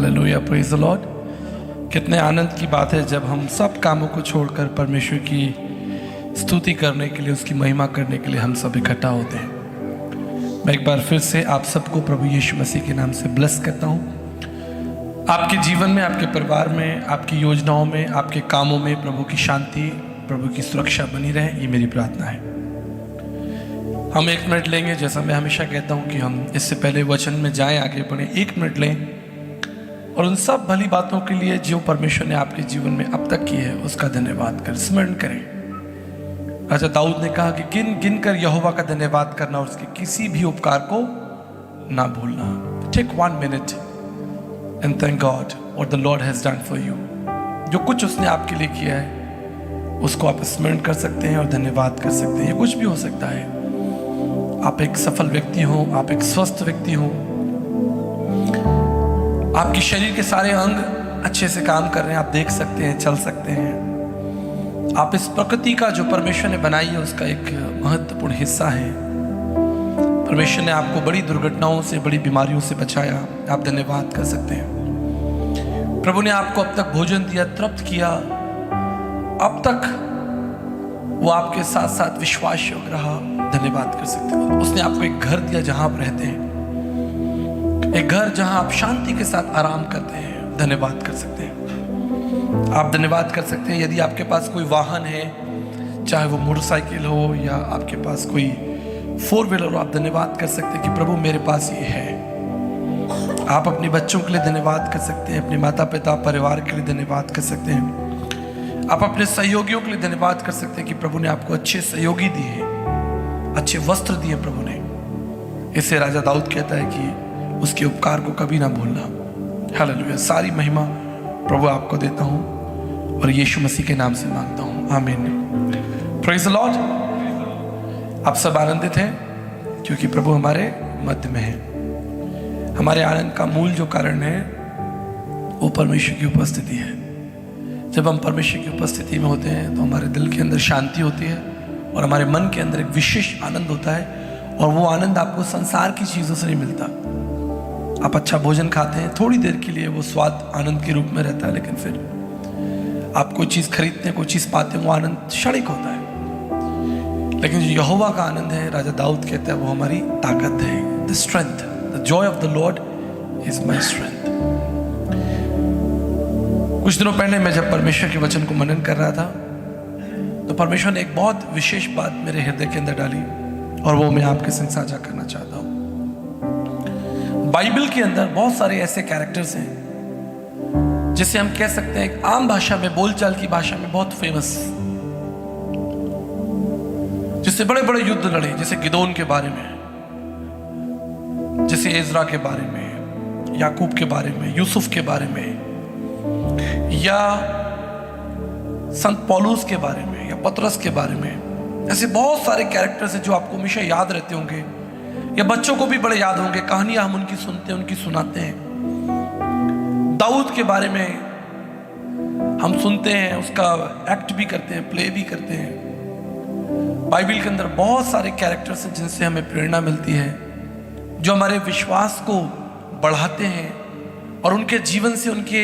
Hallelujah, praise the Lord. कितने आनंद की बात है जब हम सब कामों को छोड़कर परमेश्वर की स्तुति करने के लिए, उसकी महिमा करने के लिए हम सब इकट्ठा होते हैं। मैं एक बार फिर से आप सबको प्रभु यीशु मसीह के नाम से ब्लेस करता हूँ। आपके जीवन में, आपके परिवार में, आपकी योजनाओं में, आपके कामों में प्रभु की शांति, प्रभु की सुरक्षा बनी रहे, ये मेरी प्रार्थना है। हम 1 मिनट लेंगे, जैसा मैं हमेशा कहता हूँ कि हम इससे पहले वचन में जाएं, आगे बढ़ें, 1 मिनट लें और उन सब भली बातों के लिए जो परमेश्वर ने आपके जीवन में अब तक की है उसका धन्यवाद कर स्मरण करें। राजा दाऊद ने कहा कि गिन गिन कर यहोवा का धन्यवाद करना और उसके किसी भी उपकार को ना भूलना। Take 1 minute and thank God what the Lord has done for you. जो कुछ उसने आपके लिए किया है उसको आप स्मरण कर सकते हैं और धन्यवाद कर सकते हैं। ये कुछ भी हो सकता है। आप एक सफल व्यक्ति हो, आप एक स्वस्थ व्यक्ति हो, आपके शरीर के सारे अंग अच्छे से काम कर रहे हैं, आप देख सकते हैं, चल सकते हैं। आप इस प्रकृति का जो परमेश्वर ने बनाई है उसका एक महत्वपूर्ण हिस्सा है। परमेश्वर ने आपको बड़ी दुर्घटनाओं से, बड़ी बीमारियों से बचाया, आप धन्यवाद कर सकते हैं। प्रभु ने आपको अब तक भोजन दिया, तृप्त किया, अब तक वो आपके साथ साथ विश्वास योग्य रहा, धन्यवाद कर सकते हैं। उसने आपको एक घर दिया जहां आप रहते हैं, एक घर जहां आप शांति के साथ आराम करते हैं, धन्यवाद कर सकते हैं। आप धन्यवाद कर सकते हैं यदि आपके पास कोई वाहन है, चाहे वो मोटरसाइकिल हो या आपके पास कोई 4 व्हीलर हो, आप धन्यवाद कर सकते हैं कि प्रभु मेरे पास ये है। आप अपने बच्चों के लिए धन्यवाद कर सकते हैं, अपने माता पिता परिवार के लिए धन्यवाद कर सकते हैं। आप अपने सहयोगियों के लिए धन्यवाद कर सकते हैं कि प्रभु ने आपको अच्छे सहयोगी दिए, अच्छे वस्त्र दिए प्रभु ने। इससे राजा दाऊद कहता है कि उसके उपकार को कभी ना भूलना। हालेलुया, सारी महिमा प्रभु आपको देता हूं और यीशु मसीह के नाम से मांगता हूं, आमीन। Praise the Lord. आप सब आनंदित हैं क्योंकि प्रभु हमारे मध्य में है। हमारे आनंद का मूल जो कारण है वो परमेश्वर की उपस्थिति है। जब हम परमेश्वर की उपस्थिति में होते हैं तो हमारे दिल के अंदर शांति होती है और हमारे मन के अंदर एक विशेष आनंद होता है, और वो आनंद आपको संसार की चीज़ों से नहीं मिलता। आप अच्छा भोजन खाते हैं, थोड़ी देर के लिए वो स्वाद आनंद के रूप में रहता है, लेकिन फिर आप कोई चीज़ खरीदते हैं, कोई चीज़ पाते हैं, वो आनंद क्षणिक होता है। लेकिन जो यहोवा का आनंद है, राजा दाऊद कहता है, वो हमारी ताकत है। The strength, the Joy of the Lord is my strength. कुछ दिनों पहले मैं जब परमेश्वर के वचन को मनन कर रहा था तो परमेश्वर ने एक बहुत विशेष बात मेरे हृदय के अंदर डाली और वो मैं आपके संग साझा करना चाहता हूँ। बाइबल के अंदर बहुत सारे ऐसे कैरेक्टर्स हैं जिसे हम कह सकते हैं एक आम भाषा में, बोलचाल की भाषा में बहुत फेमस, जिससे बड़े बड़े युद्ध लड़े, जैसे गिदोन के बारे में, जैसे एजरा के बारे में, याकूब के बारे में, यूसुफ के बारे में, या संत पौलुस के बारे में, या पतरस के बारे में। ऐसे बहुत सारे कैरेक्टर्स हैं जो आपको हमेशा याद रहते होंगे, या बच्चों को भी बड़े याद होंगे। कहानियां हम उनकी सुनते हैं, उनकी सुनाते हैं। दाऊद के बारे में हम सुनते हैं, उसका एक्ट भी करते हैं, प्ले भी करते हैं। बाइबल के अंदर बहुत सारे कैरेक्टर्स हैं जिनसे हमें प्रेरणा मिलती है, जो हमारे विश्वास को बढ़ाते हैं और उनके जीवन से, उनके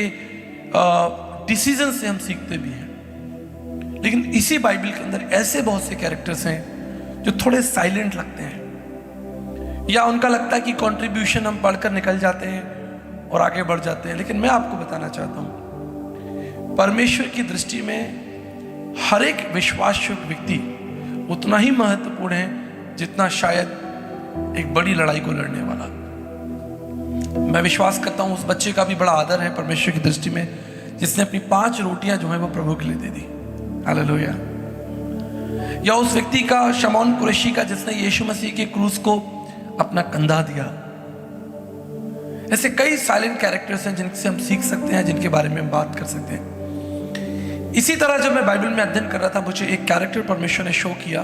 डिसीजन से हम सीखते भी हैं। लेकिन इसी बाइबल के अंदर ऐसे बहुत से कैरेक्टर्स हैं जो थोड़े साइलेंट लगते हैं, या उनका लगता है कि कंट्रीब्यूशन हम पढ़कर निकल जाते हैं और आगे बढ़ जाते हैं। लेकिन मैं आपको बताना चाहता हूं, परमेश्वर की दृष्टि में हर एक विश्वासयोग्य व्यक्ति उतना ही महत्वपूर्ण है जितना शायद एक बड़ी लड़ाई को लड़ने वाला। मैं विश्वास करता हूं उस बच्चे का भी बड़ा आदर है परमेश्वर की दृष्टि में जिसने अपनी 5 रोटियां जो है वो प्रभु के लिए दे दी। हालेलुया। या उस व्यक्ति का, शमौन कुरैशी का, जिसने यीशु मसीह के क्रूस को अपना कंधा दिया। ऐसे कई साइलेंट कैरेक्टर्स हैं जिनसे हम सीख सकते हैं, जिनके बारे में हम बात कर सकते हैं। इसी तरह जब मैं बाइबल में अध्ययन कर रहा था, मुझे एक कैरेक्टर परमेश्वर ने शो किया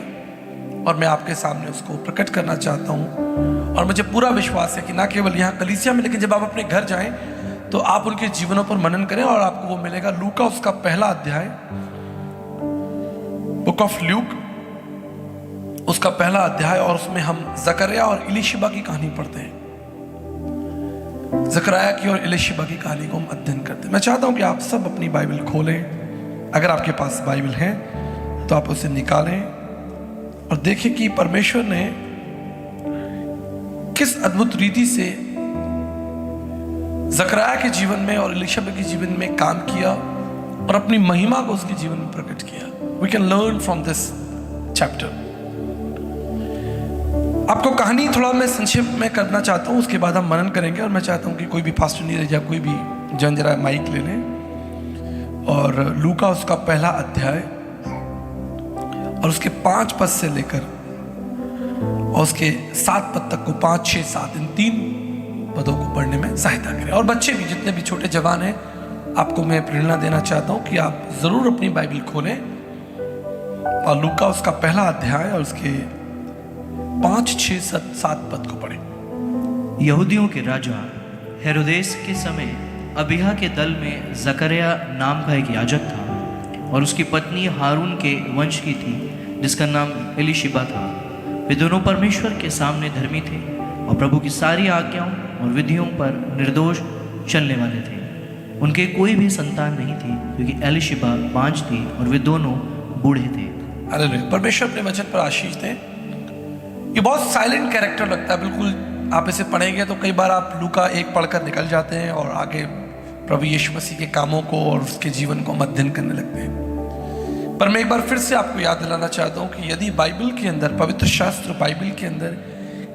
और मैं आपके सामने उसको प्रकट करना चाहता हूं। और मुझे पूरा विश्वास है कि ना केवल यहाँ कलीसिया में, लेकिन जब आप अपने घर जाएं तो आप उनके जीवनों पर मनन करें और आपको वो मिलेगा। लूका उसका पहला अध्याय, बुक ऑफ ल्यूक उसका पहला अध्याय, और उसमें हम जकरिया और इलीशिबा की कहानी पढ़ते हैं। ज़करयाह की और एलीशिबा की कहानी को हम अध्ययन करते हैं। मैं चाहता हूं कि आप सब अपनी बाइबल खोलें, अगर आपके पास बाइबल है तो आप उसे निकालें और देखें कि परमेश्वर ने किस अद्भुत रीति से ज़करयाह के जीवन में और एलीशिबा के जीवन में काम किया और अपनी महिमा को उसके जीवन में प्रकट किया। We can learn from this chapter. आपको कहानी थोड़ा मैं संक्षेप में करना चाहता हूँ, उसके बाद हम मनन करेंगे। और मैं चाहता हूँ कि कोई भी पास्टर नीरज या कोई भी जन जरा माइक ले लें और लूका उसका पहला अध्याय और उसके 5 पद से लेकर और उसके 7 पद तक को 5, 6, 7 इन 3 पदों को पढ़ने में सहायता करें। और बच्चे भी, जितने भी छोटे जवान हैं, आपको मैं प्रेरणा देना चाहता हूँ कि आप जरूर अपनी बाइबल खोलें और लूका उसका पहला अध्याय और उसके 5, 6, 7 पद को पढ़ें। यहूदियों के राजा हेरोदेस के समय अबिय्याह के दल में ज़करयाह नाम का एक याजक था और उसकी पत्नी हारून के वंश की थी, जिसका नाम एलीशिबा था। वे दोनों परमेश्वर के सामने धर्मी थे और प्रभु की सारी आज्ञाओं और विधियों पर निर्दोष चलने वाले थे। उनके कोई भी संतान नहीं थी, क्योंकि एलीशिबा बांझ थी और वे दोनों बूढ़े थे। हालेलुया। परमेश्वर अपने वचन पर आशीष दें। ये बहुत साइलेंट कैरेक्टर लगता है, बिल्कुल आप इसे पढ़ेंगे तो कई बार आप लूका 1 पढ़कर निकल जाते हैं और आगे प्रभु यीशु मसीह के कामों को और उसके जीवन को अध्ययन करने लगते हैं। पर मैं एक बार फिर से आपको याद दिलाना चाहता हूँ कि यदि बाइबल के अंदर, पवित्र शास्त्र बाइबल के अंदर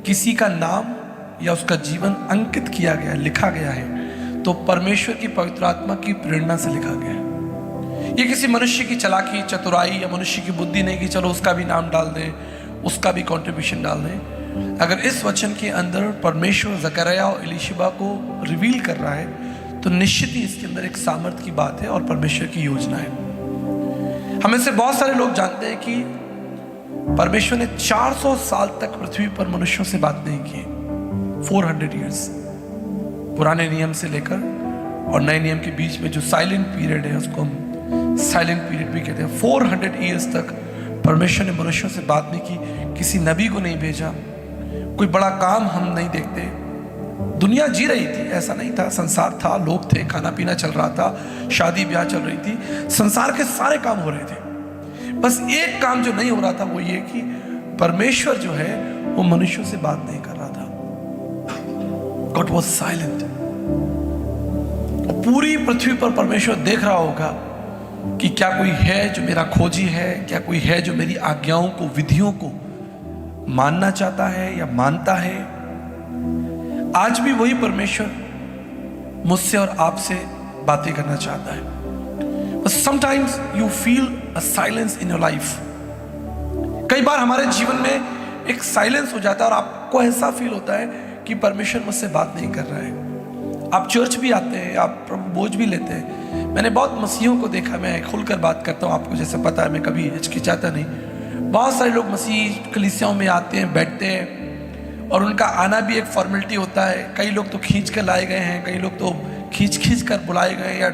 किसी का नाम या उसका जीवन अंकित किया गया, लिखा गया है, तो परमेश्वर की पवित्र आत्मा की प्रेरणा से लिखा गया है। ये किसी मनुष्य की चालाकी, चतुराई या मनुष्य की बुद्धि नहीं कि चलो उसका भी नाम डाल दें, उसका भी कंट्रीब्यूशन डाल दें। अगर इस वचन के अंदर परमेश्वर ज़करयाह और एलीशिबा को रिवील कर रहा है तो निश्चित ही इसके अंदर एक सामर्थ्य की बात है और परमेश्वर की योजना है। हमें से बहुत सारे लोग जानते हैं कि परमेश्वर ने 400 साल तक पृथ्वी पर मनुष्यों से बात नहीं की। 400 ईयर्स, पुराने नियम से लेकर और नए नियम के बीच में जो साइलेंट पीरियड है उसको हम साइलेंट पीरियड भी कहते हैं। 400 ईयर्स तक परमेश्वर ने मनुष्यों से बात नहीं की, किसी नबी को नहीं भेजा, कोई बड़ा काम हम नहीं देखते। दुनिया जी रही थी, ऐसा नहीं था, संसार था, लोग थे, खाना पीना चल रहा था, शादी ब्याह चल रही थी, संसार के सारे काम हो रहे थे। बस एक काम जो नहीं हो रहा था वो ये कि परमेश्वर जो है वो मनुष्यों से बात नहीं कर रहा था। God was silent. पूरी पृथ्वी पर परमेश्वर देख रहा होगा कि क्या कोई है जो मेरा खोजी है, क्या कोई है जो मेरी आज्ञाओं को, विधियों को मानना चाहता है या मानता है। आज भी वही परमेश्वर मुझसे और आपसे बातें करना चाहता है। But sometimes you feel a silence in your life. कई बार हमारे जीवन में एक साइलेंस हो जाता है और आपको ऐसा फील होता है कि परमेश्वर मुझसे बात नहीं कर रहा है। आप चर्च भी आते हैं, आप प्रभु बोझ भी लेते हैं। मैंने बहुत मसीहों को देखा, मैं खुलकर बात करता हूँ, आपको जैसे पता है मैं कभी हिचकिचाता नहीं। बहुत सारे लोग मसीह कलीसियाओं में आते हैं, बैठते हैं और उनका आना भी एक फॉर्मेलिटी होता है। कई लोग तो खींच कर लाए गए हैं, कई लोग तो खींच कर बुलाए गए या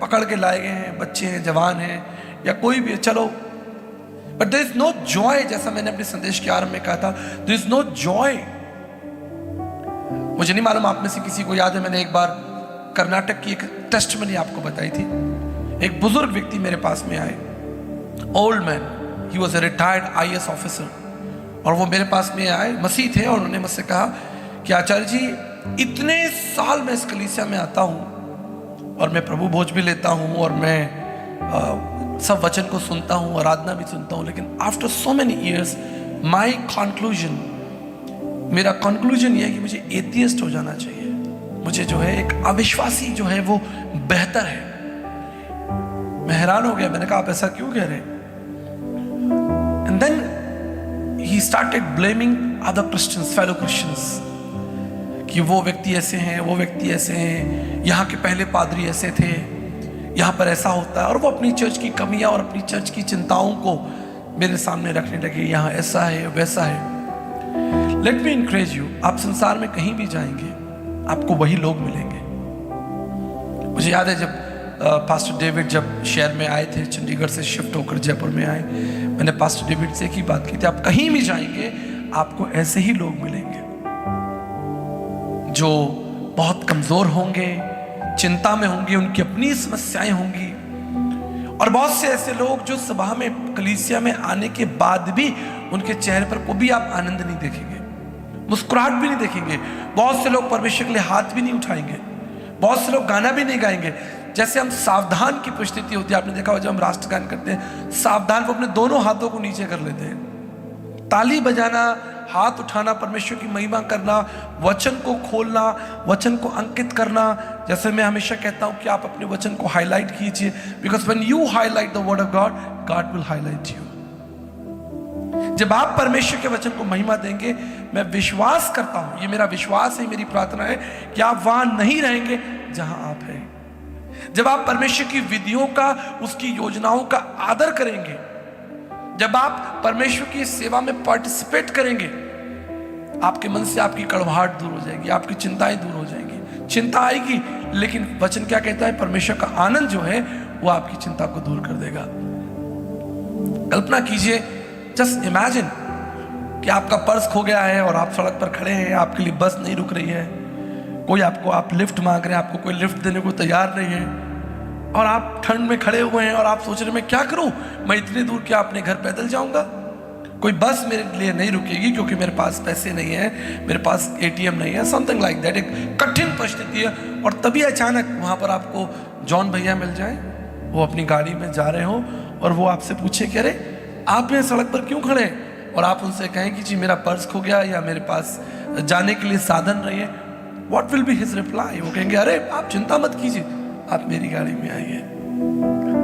पकड़ के लाए गए हैं, बच्चे हैं, जवान हैं या कोई भी, चलो। But there is no joy, जैसा मैंने अपने संदेश के आरंभ में कहा था, देयर इज नो जॉय। मुझे नहीं मालूम आप में से किसी को याद है, मैंने एक बार कर्नाटक की एक टेस्टमनी आपको बताई थी। एक बुजुर्ग व्यक्ति मेरे पास में आए, old man, he was a retired IAS officer, और वो मेरे पास में आए, मसीह थे, और उन्होंने मुझसे कहा कि आचार्य जी, इतने साल मैं इस कलीसिया में आता हूँ और मैं प्रभु भोज भी लेता हूँ और मैं सब वचन को सुनता हूँ, आराधना भी सुनता हूँ, लेकिन आफ्टर सो मेनी ईयर्स माई कंक्लूजन, मेरा कंक्लूजन यह है कि मुझे एथियस्ट हो जाना चाहिए। मुझे जो है एक अविश्वासी जो है वो बेहतर है। मैं हैरान हो गया, मैंने कहा आप ऐसा क्यों कह रहे हैं? And then he started blaming other Christians, fellow Christians, कि वो व्यक्ति ऐसे हैं, वो व्यक्ति ऐसे हैं, यहाँ के पहले पादरी ऐसे थे, यहाँ पर ऐसा होता है, और वो अपनी चर्च की कमियां और अपनी चर्च की चिंताओं को मेरे सामने रखने लगे। यहाँ ऐसा है, वैसा है। लेट मी इनकरेज यू, आप संसार में कहीं भी जाएंगे आपको वही लोग मिलेंगे। मुझे याद है जब पास्टर डेविड जब शहर में आए थे, चंडीगढ़ से शिफ्ट होकर जयपुर में आए, मैंने पास्टर डेविड से एक ही बात की थी, आप कहीं भी जाएंगे आपको ऐसे ही लोग मिलेंगे जो बहुत कमजोर होंगे, चिंता में होंगे, उनकी अपनी समस्याएं होंगी। और बहुत से ऐसे लोग जो सभा में, कलीसिया में आने के बाद भी उनके चेहरे पर को भी आप आनंद नहीं देखेंगे, मुस्कुराहट भी नहीं देखेंगे। बहुत से लोग परमेश्वर के लिए हाथ भी नहीं उठाएंगे, बहुत से लोग गाना भी नहीं गाएंगे। जैसे हम सावधान की परिस्थिति होती है, आपने देखा हो जब हम राष्ट्रगान करते हैं, सावधान को अपने दोनों हाथों को नीचे कर लेते हैं। ताली बजाना, हाथ उठाना, परमेश्वर की महिमा करना, वचन को खोलना, वचन को अंकित करना। जैसे मैं हमेशा कहता हूं कि आप अपने वचन को हाईलाइट कीजिए, because when you highlight the word of God, God will highlight you. जब आप परमेश्वर के वचन को महिमा देंगे, मैं विश्वास करता हूं, ये मेरा विश्वास है, मेरी प्रार्थना है कि आप वहां नहीं रहेंगे जहां आप हैं। जब आप परमेश्वर की विधियों का, उसकी योजनाओं का आदर करेंगे, जब आप परमेश्वर की सेवा में पार्टिसिपेट करेंगे, आपके मन से आपकी कड़वाहट दूर हो जाएगी, आपकी चिंताएं दूर हो जाएंगी। चिंता आएगी, लेकिन वचन क्या कहता है, परमेश्वर का आनंद जो है वो आपकी चिंता को दूर कर देगा। कल्पना कीजिए, जस्ट इमेजिन कि आपका पर्स खो गया है और आप सड़क पर खड़े हैं, आपके लिए बस नहीं रुक रही है, कोई आप लिफ्ट मांग रहे हैं, आपको कोई लिफ्ट देने को तैयार नहीं है, और आप ठंड में खड़े हुए हैं और आप सोच रहे हैं मैं क्या करूं, मैं इतनी दूर क्या अपने घर पैदल जाऊंगा, कोई बस मेरे लिए नहीं रुकेगी क्योंकि मेरे पास पैसे नहीं है, मेरे पास ATM नहीं है, समथिंग लाइक दैट। एक कठिन परिस्थिति है, और तभी अचानक वहां पर आपको जॉन भैया मिल जाए, वो अपनी गाड़ी में जा रहे हो और वो आपसे पूछे कि अरे आप यहाँ सड़क पर क्यों खड़े हैं, और आप उनसे कहें कि जी मेरा पर्स खो गया या मेरे पास जाने के लिए साधन नहीं है। What will be his reply? वो कहेंगे अरे आप चिंता मत कीजिए, आप मेरी गाड़ी में आइए।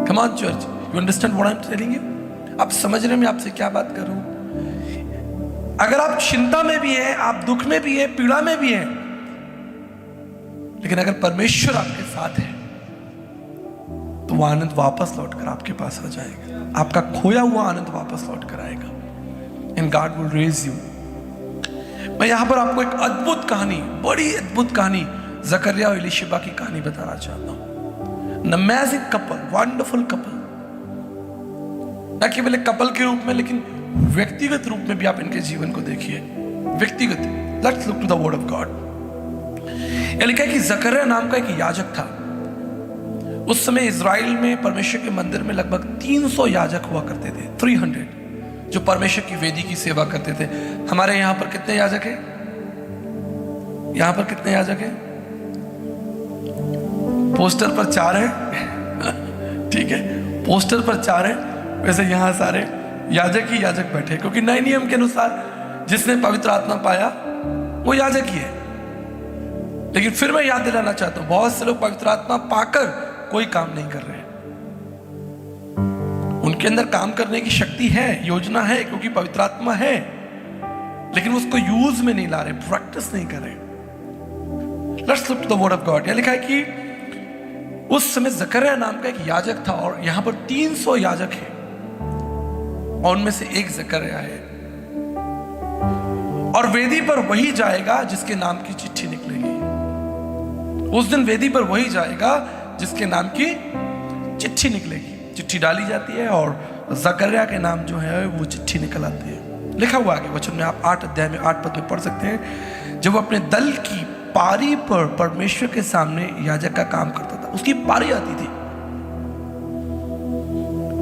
Come on church, you understand what I'm telling you? आप समझ रहे हैं मैं आपसे क्या बात कर रहा हूं? अगर आप चिंता में भी हैं, आप दुख में भी हैं, पीड़ा में भी हैं, लेकिन अगर परमेश्वर आपके साथ है तो वो आनंद वापस लौटकर आपके पास आ जाएगा, आपका खोया हुआ आनंद वापस लौट कर आएगा। And God will raise you। मैं यहां पर आपको एक अद्भुत कहानी, बड़ी अद्भुत कहानी, जकरिया और एलीशिबा की कहानी बताना चाहता हूं। An amazing couple, wonderful couple। न केवल एक कपल के रूप में, लेकिन व्यक्तिगत रूप में भी आप इनके जीवन को देखिए। व्यक्तिगत, let's look to the word of God. लिखा है कि जकरिया नाम का एक याजक था। उस समय इजराइल में परमेश्वर के मंदिर में लगभग 300 याजक हुआ करते थे, 300, जो परमेश्वर की वेदी की सेवा करते थे। हमारे यहां पर कितने याजक हैं? यहां पर कितने याजक हैं? पोस्टर पर 4 हैं। ठीक है, पोस्टर पर 4 हैं, वैसे यहां सारे याजक ही याजक बैठे, क्योंकि नए नियम के अनुसार जिसने पवित्र आत्मा पाया वो याजक ही है। लेकिन फिर मैं याद दिलाना चाहता हूं, बहुत से लोग पवित्र आत्मा पाकर कोई काम नहीं कर रहे हैं। उनके अंदर काम करने की शक्ति है, योजना है, क्योंकि पवित्र आत्मा है, लेकिन उसको यूज में नहीं ला रहे, प्रैक्टिस नहीं कर रहे। Let's look to the word of God. लिखा है कि उस समय जकरिया नाम का एक याजक था, और यहां पर 300 याजक हैं, और उनमें से एक जकरिया है। और वेदी पर वही जाएगा जिसके नाम की चिट्ठी निकलेगी। उस दिन वेदी पर वही जाएगा जिसके नाम की चिट्ठी निकलेगी। चिट्ठी डाली जाती है और जकरिया के नाम जो है वो चिट्ठी निकल आती है। लिखा हुआ आगे वचन में, आप 8 अध्याय में 8 पद में पढ़ सकते हैं। जब वो अपने दल की पारी पर परमेश्वर के सामने याजक का काम करता था, उसकी पारी आती थी,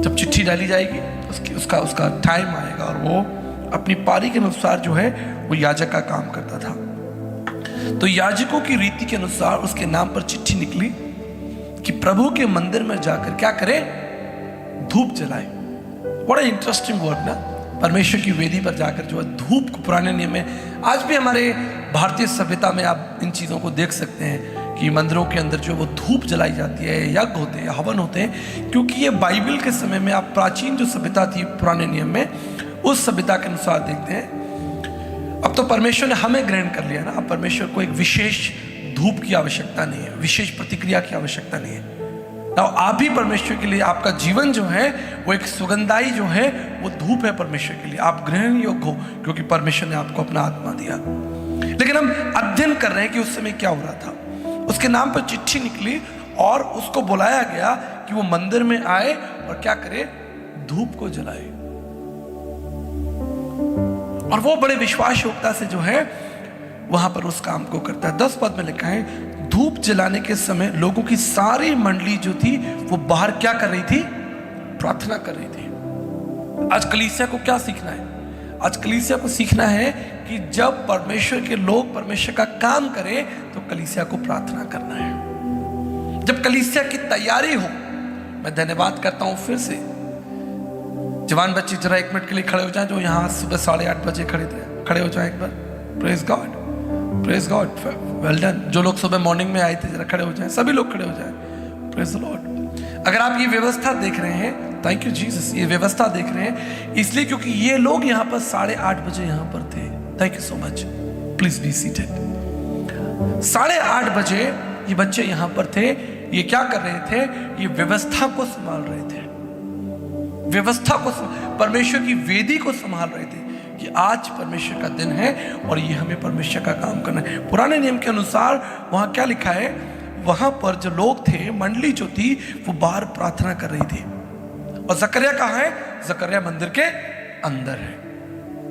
जब चिट्ठी डाली जाएगी उसका टाइम आएगा, और वो अपनी पारी के अनुसार जो है वो याजक का काम करता था। तो याजकों की रीति के अनुसार उसके नाम पर चिट्ठी निकली कि प्रभु के मंदिर में जाकर क्या करे, धूप जलाए। बड़ा इंटरेस्टिंग वर्ड ना, परमेश्वर की वेदी पर जाकर जो है धूप को, पुराने नियम में, आज भी हमारे भारतीय सभ्यता में आप इन चीज़ों को देख सकते हैं कि मंदिरों के अंदर जो वो धूप जलाई जाती है, यज्ञ होते हैं, हवन होते हैं, क्योंकि ये बाइबल के समय में, आप प्राचीन जो सभ्यता थी पुराने नियम में, उस सभ्यता के अनुसार देखते हैं। अब तो परमेश्वर ने हमें ग्रहण कर लिया ना, अब परमेश्वर को एक विशेष धूप की आवश्यकता नहीं है, विशेष प्रतिक्रिया की आवश्यकता नहीं है। तो आप भी परमेश्वर के लिए, आपका जीवन जो है वो एक सुगंधाई जो है वो धूप है परमेश्वर के लिए। आप ग्रहण योग्य हो क्योंकि परमेश्वर ने आपको अपना आत्मा दिया। लेकिन हम अध्ययन कर रहे हैं कि उस समय क्या हो रहा था। उसके नाम पर चिट्ठी निकली और उसको बुलाया गया कि वो मंदिर में आए और क्या करे, धूप को जलाए। और वो बड़े विश्वास योग्यता से जो है वहां पर उस काम को करता है। 10 पद में लिखा है, धूप जलाने के समय लोगों की सारी मंडली जो थी वो बाहर क्या कर रही थी? प्रार्थना कर रही थी। आज कलीसिया को क्या सीखना है? आज कलीसिया को सीखना है कि जब परमेश्वर के लोग परमेश्वर का काम करें तो कलीसिया को प्रार्थना करना है। जब कलीसिया की तैयारी हो, मैं धन्यवाद करता हूं फिर से, जवान बच्चे जरा 1 मिनट के लिए खड़े हो जाएं, जो यहाँ सुबह 8:30 बजे खड़े थे, खड़े हो जाएं एक बार। Praise God, praise God, well done. जो लोग सुबह मॉर्निंग में आए थे जरा खड़े हो जाएं, सभी लोग खड़े हो जाएं। Praise the Lord. अगर आप ये व्यवस्था देख रहे हैं, थैंक यू जीसस, ये व्यवस्था देख रहे हैं इसलिए क्योंकि ये लोग यहाँ पर 8:30 बजे यहाँ पर थे। Thank you so much, please be seated. 8:30 बजे ये बच्चे यहाँ पर थे। ये क्या कर रहे थे? ये व्यवस्था को संभाल रहे थे, व्यवस्था को, परमेश्वर की वेदी को संभाल रहे थे कि आज परमेश्वर का दिन है और ये हमें परमेश्वर का काम करना है। पुराने नियम के अनुसार वहां क्या लिखा है? वहां पर जो लोग थे, मंडली जो थी, वो बाहर प्रार्थना कर रही थी। और जकरिया कहाँ है? जकरिया मंदिर के अंदर है।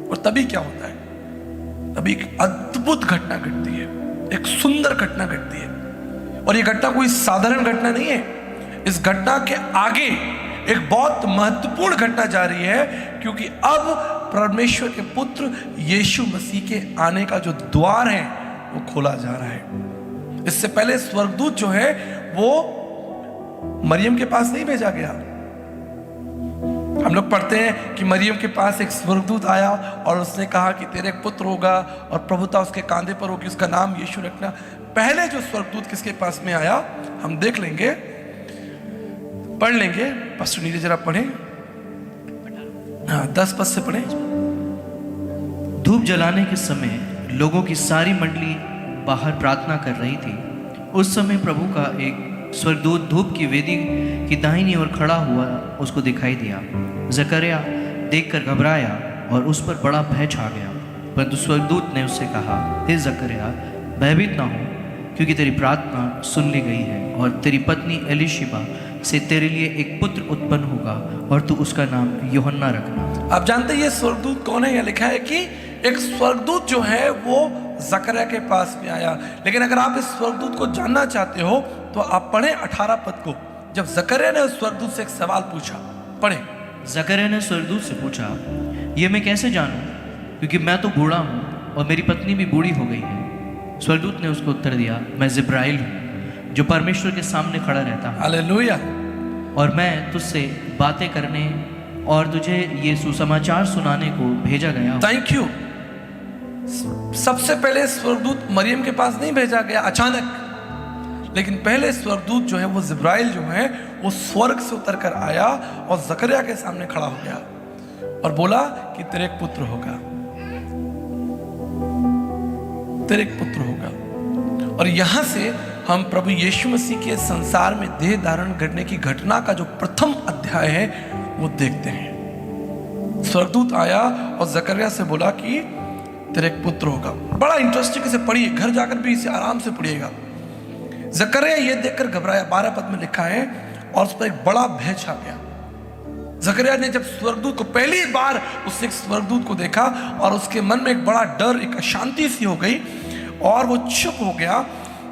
और तभी क्या होता है? तभी एक अद्भुत घटना घटती है, एक सुंदर घटना घटती है। और ये घटना कोई साधारण घटना नहीं है। इस घटना के आगे एक बहुत महत्वपूर्ण घटना जा रही है, क्योंकि अब परमेश्वर के पुत्र यीशु मसीह के आने का जो द्वार है वो खोला जा रहा है। इससे पहले स्वर्गदूत जो है वो मरियम के पास नहीं भेजा गया। हम लोग पढ़ते हैं कि मरियम के पास एक स्वर्गदूत आया और उसने कहा कि तेरे एक पुत्र होगा और प्रभुता उसके कांधे पर होगी, उसका नाम यीशु रखना। पहले जो स्वर्गदूत किसके पास में आया हम देख लेंगे, पढ़ लेंगे। पास्टर नीचे जरा पढ़े, 10 पद से पढ़े। धूप जलाने के समय लोगों की सारी मंडली बाहर प्रार्थना कर रही थी। उस समय प्रभु का एक स्वर्गदूत धूप की वेदी की दाहिनी ओर खड़ा हुआ उसको दिखाई दिया। जकरिया देखकर घबराया और उस पर बड़ा भय छा गया। परंतु स्वर्गदूत ने उससे कहा, हे जकरिया, भयभीत ना हो, क्योंकि तेरी प्रार्थना सुन ली गई है और तेरी पत्नी एलीशिबा से तेरे लिए एक पुत्र उत्पन्न होगा और तू उसका नाम यूहन्ना रखना। आप जानते हैं ये स्वर्गदूत कौन है? यह लिखा है कि एक स्वर्गदूत जो है वो जकरिया के पास में आया। लेकिन अगर आप इस स्वर्गदूत को जानना चाहते हो तो आप पढ़ें 18 पद को। जब जकरिया ने उस स्वर्गदूत से एक सवाल पूछा, पढ़ें। जकरिया ने स्वर्गदूत से पूछा, ये मैं कैसे जानूं, क्योंकि मैं तो बूढ़ा हूँ और मेरी पत्नी भी बूढ़ी हो गई है। स्वर्गदूत ने उसको उत्तर दिया, मैं जिब्राइल हूँ, जो परमेश्वर के सामने खड़ा रहता हूँ। हालेलुया। और मैं तुझसे बातें करने और तुझे ये सुसमाचार सुनाने को भेजा गया हूँ। Thank you. सबसे पहले स्वर्गदूत मरियम के पास नहीं भेजा गया अचानक, लेकिन पहले स्वर्गदूत जो है वो जिब्राइल जो है वो स्वर्ग से उतर कर आया और जकरिया के सामने खड़ा हो गया और बोला कि तेरे एक पुत्र होगा, तेरे एक पुत्र होगा। और यहां से हम प्रभु यीशु मसीह के संसार में देह धारण करने की घटना का जो प्रथम अध्याय है वो देखते हैं। स्वर्गदूत आया और जकरिया से बोला कि तेरे एक पुत्र होगा। बड़ा इंटरेस्टिंग से पढ़िए, घर जाकर भी इसे आराम से पढ़िएगा। जकरिया ये देखकर घबराया, 12 पद में लिखा है, और उस पर एक बड़ा भय छा गया। जकरिया ने जब स्वर्गदूत को पहली बार उसने स्वर्गदूत को देखा और उसके मन में एक बड़ा डर, एक अशांति सी हो गई और वो चुप हो गया।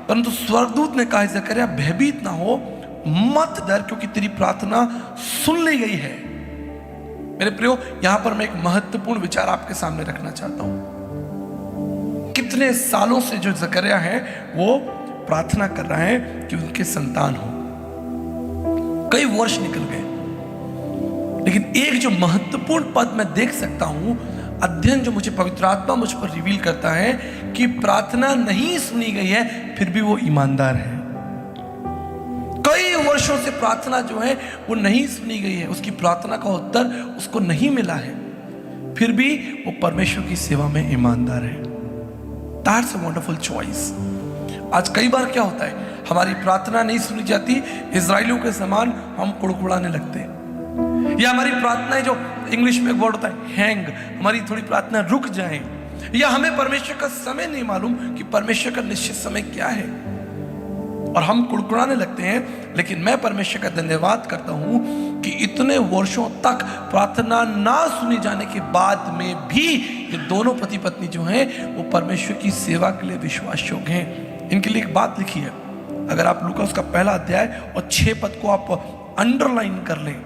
परंतु स्वर्गदूत ने कहा, जकरिया भयभीत ना हो, मत डर, क्योंकि तेरी प्रार्थना सुन ली गई है। मेरे प्रियो, यहां पर मैं एक महत्वपूर्ण विचार आपके सामने रखना चाहता हूं। कितने सालों से जो जकरिया है वो प्रार्थना कर रहा है कि उनके संतान हो। कई वर्ष निकल गए, लेकिन एक जो महत्वपूर्ण पद मैं देख सकता हूं, अध्ययन जो मुझे पवित्र आत्मा मुझ पर रिवील करता है कि प्रार्थना नहीं सुनी गई है, फिर भी वो ईमानदार है। कई वर्षों से प्रार्थना जो है वो नहीं सुनी गई है, उसकी प्रार्थना का उत्तर उसको नहीं मिला है, फिर भी वो परमेश्वर की सेवा में ईमानदार है। That's a wonderful choice। आज कई बार क्या होता है, हमारी प्रार्थना नहीं सुनी जाती, इजराइलियों के समान हम कुड़कुड़ाने लगते हैं, या हमारी प्रार्थनाएं, जो इंग्लिश में एक वर्ड होता है हैंग, हमारी थोड़ी प्रार्थना रुक जाए, या हमें परमेश्वर का समय नहीं मालूम कि परमेश्वर का निश्चित समय क्या है और हम कुड़कुड़ाने लगते हैं। लेकिन मैं परमेश्वर का धन्यवाद करता हूं कि इतने वर्षों तक प्रार्थना ना सुनी जाने के बाद में भी ये दोनों पति पत्नी जो हैं वो परमेश्वर की सेवा के लिए विश्वास योग्य हैं। इनके लिए एक बात लिखी है, अगर आप लूका उसका पहला अध्याय और 6 पद को आप अंडरलाइन कर लें।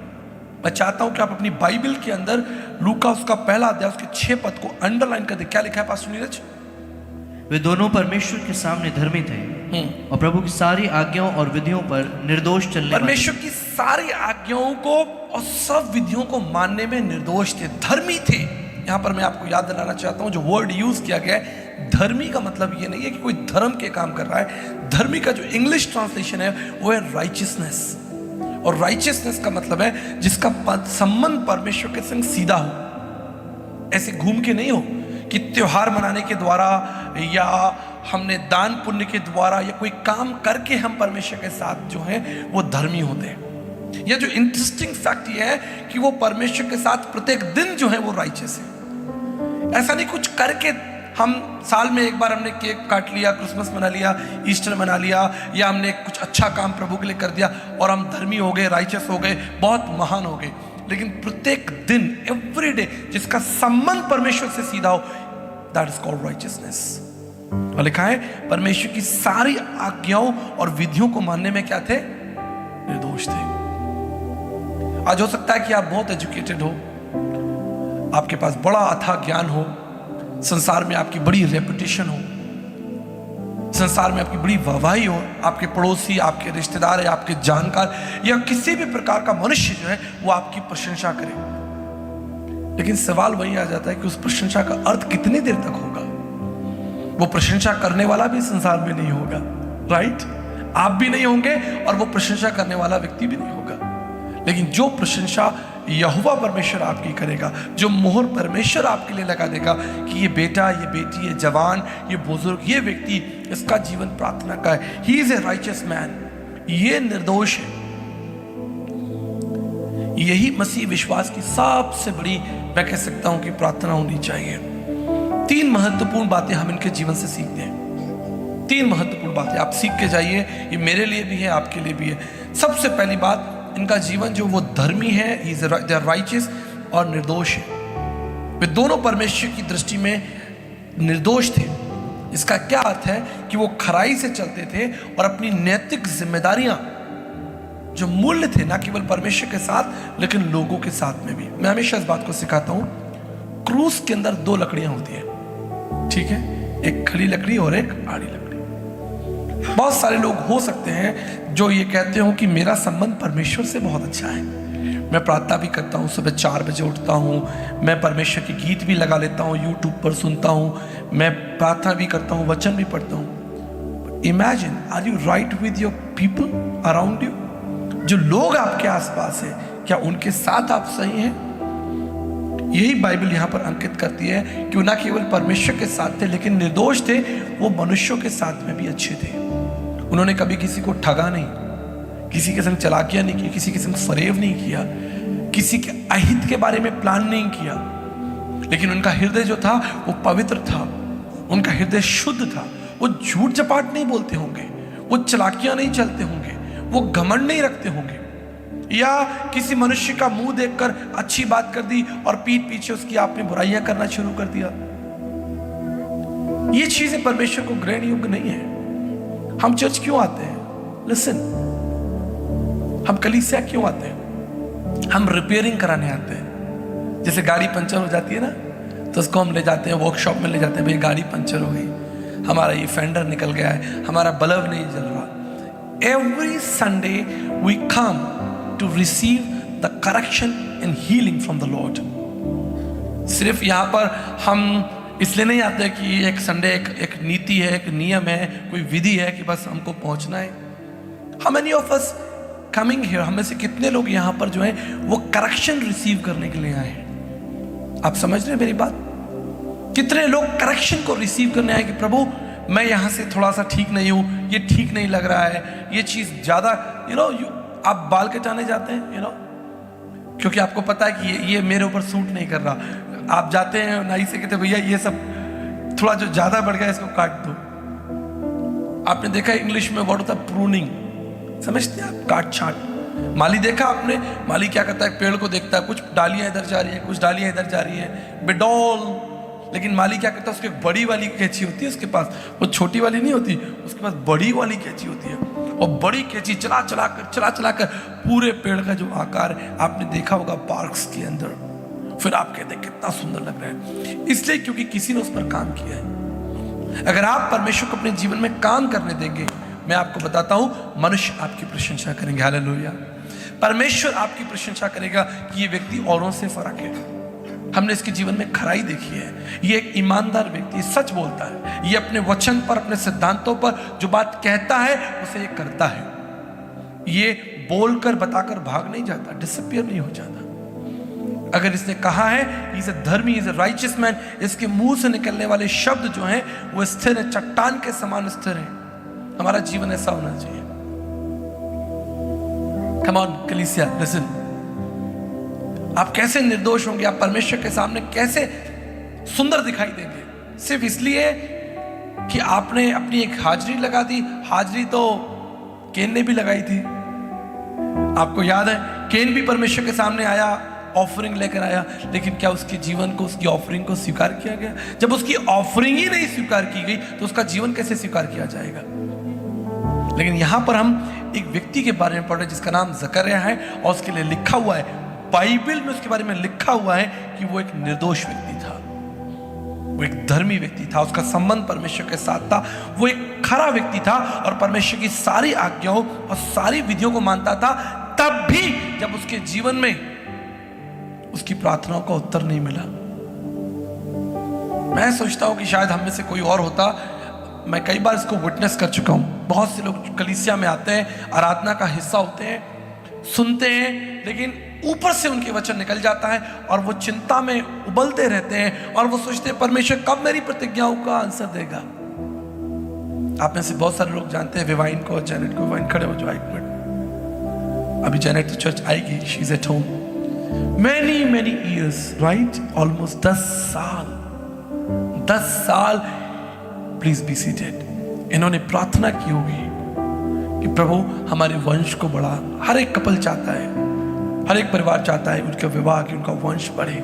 मैं चाहता हूं कि आप अपनी बाइबल के अंदर लूका उसका पहला अध्याय उसके 6 पद को अंडरलाइन कर दे। क्या लिखा है पास्टर नीरज? वे दोनों परमेश्वर के सामने धर्मी थे और प्रभु की सारी आज्ञाओं और विधियों पर निर्दोष चलने परमेश्वर की सारी आज्ञाओं को और सब विधियों को मानने में निर्दोष थे, धर्मी थे। यहां पर मैं आपको याद दिलाना चाहता हूं, जो वर्ड यूज किया गया है धर्मी का मतलब ये नहीं है कि कोई धर्म के काम कर रहा है। धर्मी का जो इंग्लिश ट्रांसलेशन है वो है राइचियसनेस, और राइचियसनेस का मतलब है जिसका संबंध परमेश्वर के संग सीधा हो। ऐसे घूम के नहीं हो कि त्योहार मनाने के द्वारा या हमने दान पुण्य के द्वारा या कोई काम करके हम परमेश्वर के साथ जो है वो धर्मी होते हैं। यह जो इंटरेस्टिंग फैक्ट ये है कि वो परमेश्वर के साथ प्रत्येक दिन जो है वो राइचियस है। ऐसा नहीं कुछ करके हम साल में एक बार हमने केक काट लिया, क्रिसमस मना लिया, ईस्टर मना लिया, या हमने कुछ अच्छा काम प्रभु के लिए कर दिया और हम धर्मी हो गए, राइचियस हो गए, बहुत महान हो गए। लेकिन प्रत्येक दिन, एवरी डे, जिसका संबंध परमेश्वर से सीधा हो, दैट इज कॉल्ड राइचियसनेस। और लिखा है परमेश्वर की सारी आज्ञाओं और विधियों को मानने में क्या थे? निर्दोष थे। आज हो सकता है कि आप बहुत एजुकेटेड हो, आपके पास बड़ा अथाह ज्ञान हो, संसार में आपकी बड़ी रेपुटेशन हो, संसार में आपकी बड़ी वाहवाही हो, आपके पड़ोसी, आपके रिश्तेदार, आपके जानकार या किसी भी प्रकार का मनुष्य जो है वो आपकी प्रशंसा करे। लेकिन सवाल वही आ जाता है कि उस प्रशंसा का अर्थ कितनी देर तक होगा? वो प्रशंसा करने वाला भी संसार में नहीं होगा, राइट? आप भी नहीं होंगे और वो प्रशंसा करने वाला व्यक्ति भी नहीं होगा। लेकिन जो प्रशंसा यहोवा परमेश्वर आपकी करेगा, जो मोहर परमेश्वर आपके लिए लगा देगा कि ये बेटा, ये बेटी, ये जवान, ये बुजुर्ग, ये व्यक्ति, इसका जीवन प्रार्थना का है, he is a righteous man, ये निर्दोष है। यही मसीह विश्वास की सबसे बड़ी, मैं कह सकता हूं कि प्रार्थना होनी चाहिए। 3 महत्वपूर्ण बातें हम इनके जीवन से सीखते हैं। 3 महत्वपूर्ण बातें आप सीख के जाइए, ये मेरे लिए भी है, आपके लिए भी है। सबसे पहली बात, इनका जीवन जो वो धर्मी है, दे आर राइचियस और निर्दोष है। वे दोनों परमेश्वर की दृष्टि में निर्दोष थे। इसका क्या अर्थ है कि वो खराई से चलते थे और अपनी नैतिक जिम्मेदारियां, जो मूल्य थे, ना केवल परमेश्वर के साथ लेकिन लोगों के साथ में भी। मैं हमेशा इस बात को सिखाता हूं, क्रूस के अंदर 2 लकड़ियां होती है, ठीक है? एक खड़ी लकड़ी और एक आड़ी लकड़ी। बहुत सारे लोग हो सकते हैं जो ये कहते हो कि मेरा संबंध परमेश्वर से बहुत अच्छा है, मैं प्रार्थना भी करता हूँ, सुबह 4 बजे उठता हूँ, मैं परमेश्वर के गीत भी लगा लेता हूँ, यूट्यूब पर सुनता हूँ, मैं प्रार्थना भी करता हूँ, वचन भी पढ़ता हूँ। Imagine, are you right with your people around you? जो लोग आपके आसपास है, क्या उनके साथ आप सही हैं? यही बाइबल यहां पर अंकित करती है कि वो ना केवल परमेश्वर के साथ थे लेकिन निर्दोष थे, वो मनुष्यों के साथ में भी अच्छे थे। उन्होंने कभी किसी को ठगा नहीं, किसी के संग चालाकियां नहीं की, किसी के संग फरेब नहीं किया, किसी के अहित के बारे में प्लान नहीं किया। लेकिन उनका हृदय जो था वो पवित्र था, उनका हृदय शुद्ध था। वो झूठ चपाट नहीं बोलते होंगे, वो चालाकियां नहीं चलते होंगे, वो घमंड नहीं रखते होंगे, या किसी मनुष्य का मुंह देखकर अच्छी बात कर दी और पीठ पीछे उसकी आपने बुराइयां करना शुरू कर दिया। ये चीजें परमेश्वर को ग्रहण योग्य नहीं है। हम चर्च क्यों आते हैं? लिसन, हम कलीसिया क्यों आते हैं? हम रिपेयरिंग कराने आते हैं। जैसे गाड़ी पंचर हो जाती है ना, तो उसको हम ले जाते हैं वर्कशॉप में, ले जाते हैं, भाई गाड़ी पंचर हो गई, हमारा ये फेंडर निकल गया है, हमारा बल्ब नहीं जल रहा। Every Sunday we come to receive the correction and healing from the Lord. सिर्फ यहाँ पर हम इसलिए नहीं आते कि एक संडे एक नीति है, एक नियम है, कोई विधि है कि बस हमको पहुंचना है। How many of us coming here, हम में से कितने लोग यहाँ पर जो है वो करेक्शन रिसीव करने के लिए आए हैं? आप समझ रहे हैं मेरी बात? कितने लोग करेक्शन को रिसीव करने आए कि प्रभु मैं यहाँ से थोड़ा सा ठीक नहीं हूँ, ये ठीक नहीं लग रहा है, ये चीज़ ज़्यादा, आप बाल कटाने जाते हैं, क्योंकि आपको पता है कि ये मेरे ऊपर सूट नहीं कर रहा। आप जाते हैं नाई से, कहते भैया ये सब थोड़ा जो ज़्यादा बढ़ गया इसको काट दो। आपने देखा इंग्लिश में वर्ड होता है प्रूनिंग, समझते हैं आप? काट छाट। माली देखा आपने, माली क्या करता है, पेड़ को देखता है, कुछ डालियां इधर जा रही है, कुछ डालियां इधर जा रही है, बेडौल। लेकिन माली क्या करता है, उसकी एक बड़ी वाली कैंची होती है उसके पास, वो छोटी वाली नहीं होती, उसके पास बड़ी वाली कैंची होती है, और बड़ी कैंची चला चला कर पूरे पेड़ का जो आकार है आपने देखा होगा पार्क्स के अंदर, फिर आप कहते हैं कितना सुंदर लग रहा है, इसलिए क्योंकि किसी ने उस पर काम किया है। अगर आप परमेश्वर को अपने जीवन में काम करने देंगे, मैं आपको बताता हूं, मनुष्य आपकी प्रशंसा करेंगे। हालेलुया। परमेश्वर आपकी प्रशंसा करेगा कि ये व्यक्ति औरों से फर्क है। हमने इसके जीवन में खराई देखी है, ये एक ईमानदार व्यक्ति, सच बोलता है, ये अपने वचन पर, अपने सिद्धांतों पर जो बात कहता है उसे ये करता है, ये बोलकर बताकर भाग नहीं जाता, डिसअपियर नहीं हो जाता। अगर इसने कहा है इज ए धर्मी, इज ए राइचियस मैन, इसके मुंह से निकलने वाले शब्द जो हैं वो स्थिर है, चट्टान के समान स्थिर है। हमारा जीवन ऐसा होना चाहिए। कम ऑन कलीसिया, लिसन। आप कैसे निर्दोष होंगे, आप परमेश्वर के सामने कैसे सुंदर दिखाई देंगे, सिर्फ इसलिए कि आपने अपनी एक हाजिरी लगा दी। हाजिरी तो केन ने भी लगाई थी, आपको याद है, केन भी परमेश्वर के सामने आया, ऑफरिंग लेकर आया, लेकिन क्या उसके जीवन को, उसकी ऑफरिंग को स्वीकार किया गया? जब उसकी ऑफरिंग ही नहीं स्वीकार की गई तो उसका जीवन कैसे स्वीकार किया जाएगा? लेकिन यहां पर हम एक व्यक्ति के बारे में पढ़ रहे हैं जिसका नाम जकर्या है, और उसके लिए लिखा हुआ है, बाइबल में उसके बारे में लिखा हुआ है कि वो एक निर्दोष व्यक्ति था, वो एक धर्मी व्यक्ति था, उसका संबंध परमेश्वर के साथ था, वो एक खरा व्यक्ति था और परमेश्वर की सारी आज्ञाओं और सारी विधियों को मानता था। तब भी जब उसके जीवन में उसकी प्रार्थनाओं का उत्तर नहीं मिला, मैं सोचता हूं कि शायद हम में से कोई और होता। मैं कई बार इसको विटनेस कर चुका हूं। बहुत से लोग कलीसिया में आते हैं, आराधना का हिस्सा होते हैं, सुनते हैं, लेकिन ऊपर से उनके वचन निकल जाता है और वो चिंता में उबलते रहते हैं और वो सोचते हैं परमेश्वर कब मेरी प्रतिज्ञाओं का आंसर देगा। आप में से बहुत सारे लोग जानते हैं विवाइन को, जैनेट को। विवाइन खड़े हो जाओ एक मिनट, अभी जैनेट तो चर्च आएगी, she is at home. many years, right? Almost 10 साल, प्लीज बी सीटेड। इन्होंने प्रार्थना की होगी कि प्रभु हमारे वंश को बढ़ा। हर एक कपल चाहता है, हर एक परिवार चाहता है उनका विवाह, कि उनका वंश बढ़े।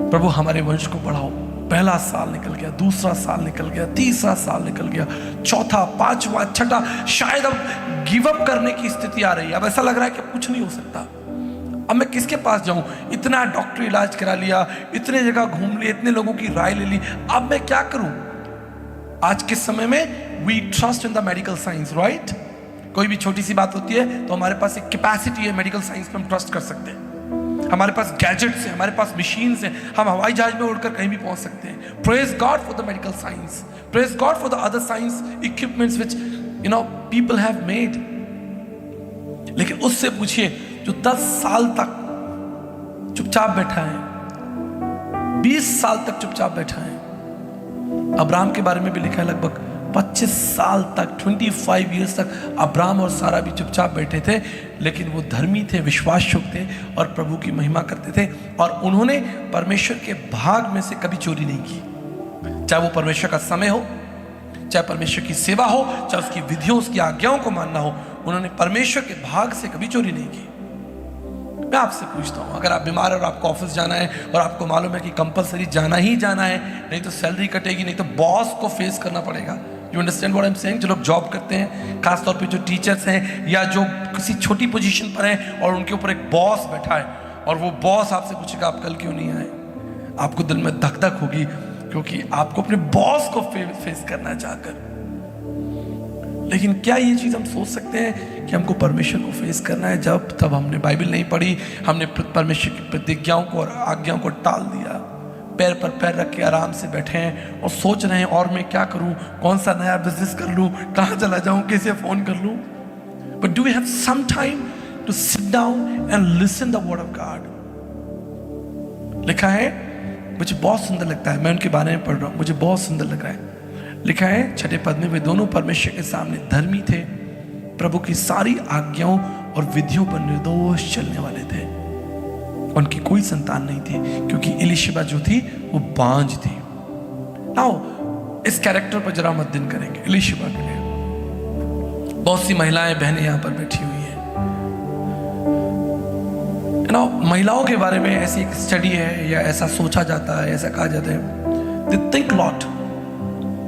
प्रभु हमारे वंश को बढ़ाओ। पहला साल निकल गया, दूसरा साल निकल गया, तीसरा साल निकल गया, चौथा, पांचवा, छठा, शायद अब गिव अप करने की स्थिति आ रही है। अब ऐसा लग रहा है कि कुछ नहीं हो सकता, अब मैं किसके पास जाऊं? इतना डॉक्टर इलाज करा लिया, इतने जगह घूम लिए, इतने लोगों की राय ले ली, अब मैं क्या करूं? आज के समय में we trust in the medical science, right? कोई भी छोटी सी बात होती है तो हमारे पास एक कैपेसिटी है, मेडिकल साइंस पे हम ट्रस्ट कर सकते हैं। हमारे पास गैजेट्स हैं, हमारे पास मशीन्स हैं, हम हवाई जहाज में उड़कर कहीं भी पहुंच सकते हैं। Praise God for the medical science, praise God for the other science equipments which people have made. लेकिन उससे पूछिए जो 10 साल तक चुपचाप बैठा है, 20 साल तक चुपचाप बैठा है। अब्राहम के बारे में भी लिखा है लगभग 25 साल तक, 25 ईयर्स तक अब्राहम और सारा भी चुपचाप बैठे थे, लेकिन वो धर्मी थे, विश्वासयोग थे और प्रभु की महिमा करते थे। और उन्होंने परमेश्वर के भाग में से कभी चोरी नहीं की, चाहे वो परमेश्वर का समय हो, चाहे परमेश्वर की सेवा हो, चाहे उसकी विधियों, उसकी आज्ञाओं को मानना हो, उन्होंने परमेश्वर के भाग से कभी चोरी नहीं की। मैं आपसे पूछता हूं, अगर आप बीमार और आपको ऑफिस जाना है और आपको मालूम है कि कंपलसरी जाना ही जाना है, नहीं तो सैलरी कटेगी, नहीं तो बॉस को फेस करना पड़ेगा। You understand what I am saying? जो लोग जॉब करते हैं, खासतौर पे जो टीचर्स हैं या जो किसी छोटी पोजीशन पर हैं और उनके ऊपर एक बॉस बैठा है और वो बॉस आपसे पूछेगा आप कल क्यों नहीं आए, आपको दिल में धक धक होगी, क्योंकि आपको अपने बॉस को फेस करना है जाकर। लेकिन क्या ये चीज़ हम सोच सकते हैं कि हमको परमेश्वर को फेस करना है? जब तब हमने बाइबल नहीं पढ़ी, हमने परमेश्वर की प्रतिज्ञाओं को और आज्ञाओं को टाल दिया, पैर पर पैर रख के आराम से बैठे हैं और सोच रहे हैं और मैं क्या करूं, कौन सा नया बिजनेस कर लूं, कहां चला जाऊं, कैसे फोन कर लूं। But do we have some time to sit down and listen the word of God? लिखा है, मुझे बहुत सुंदर लगता है, मैं उनके बारे में पढ़ रहा हूं, मुझे बहुत सुंदर लग रहा है। लिखा है 6 पद में, वे दोनों परमेश्वर के सामने धर्मी थे, प्रभु की सारी आज्ञाओं और विधियों पर निर्दोष चलने वाले थे। उनकी कोई संतान नहीं थी क्योंकि एलीशिबा जो थी वो बांझ थी। नाउ इस कैरेक्टर पर जरा मद्दन करेंगे। एलीशिबा के लिए बहुत सी महिलाएं, बहनें यहां पर बैठी हुई हैं, महिलाओं के बारे में ऐसी एक स्टडी है, या ऐसा सोचा जाता है, ऐसा कहा जाता है, दे थिंक लॉट,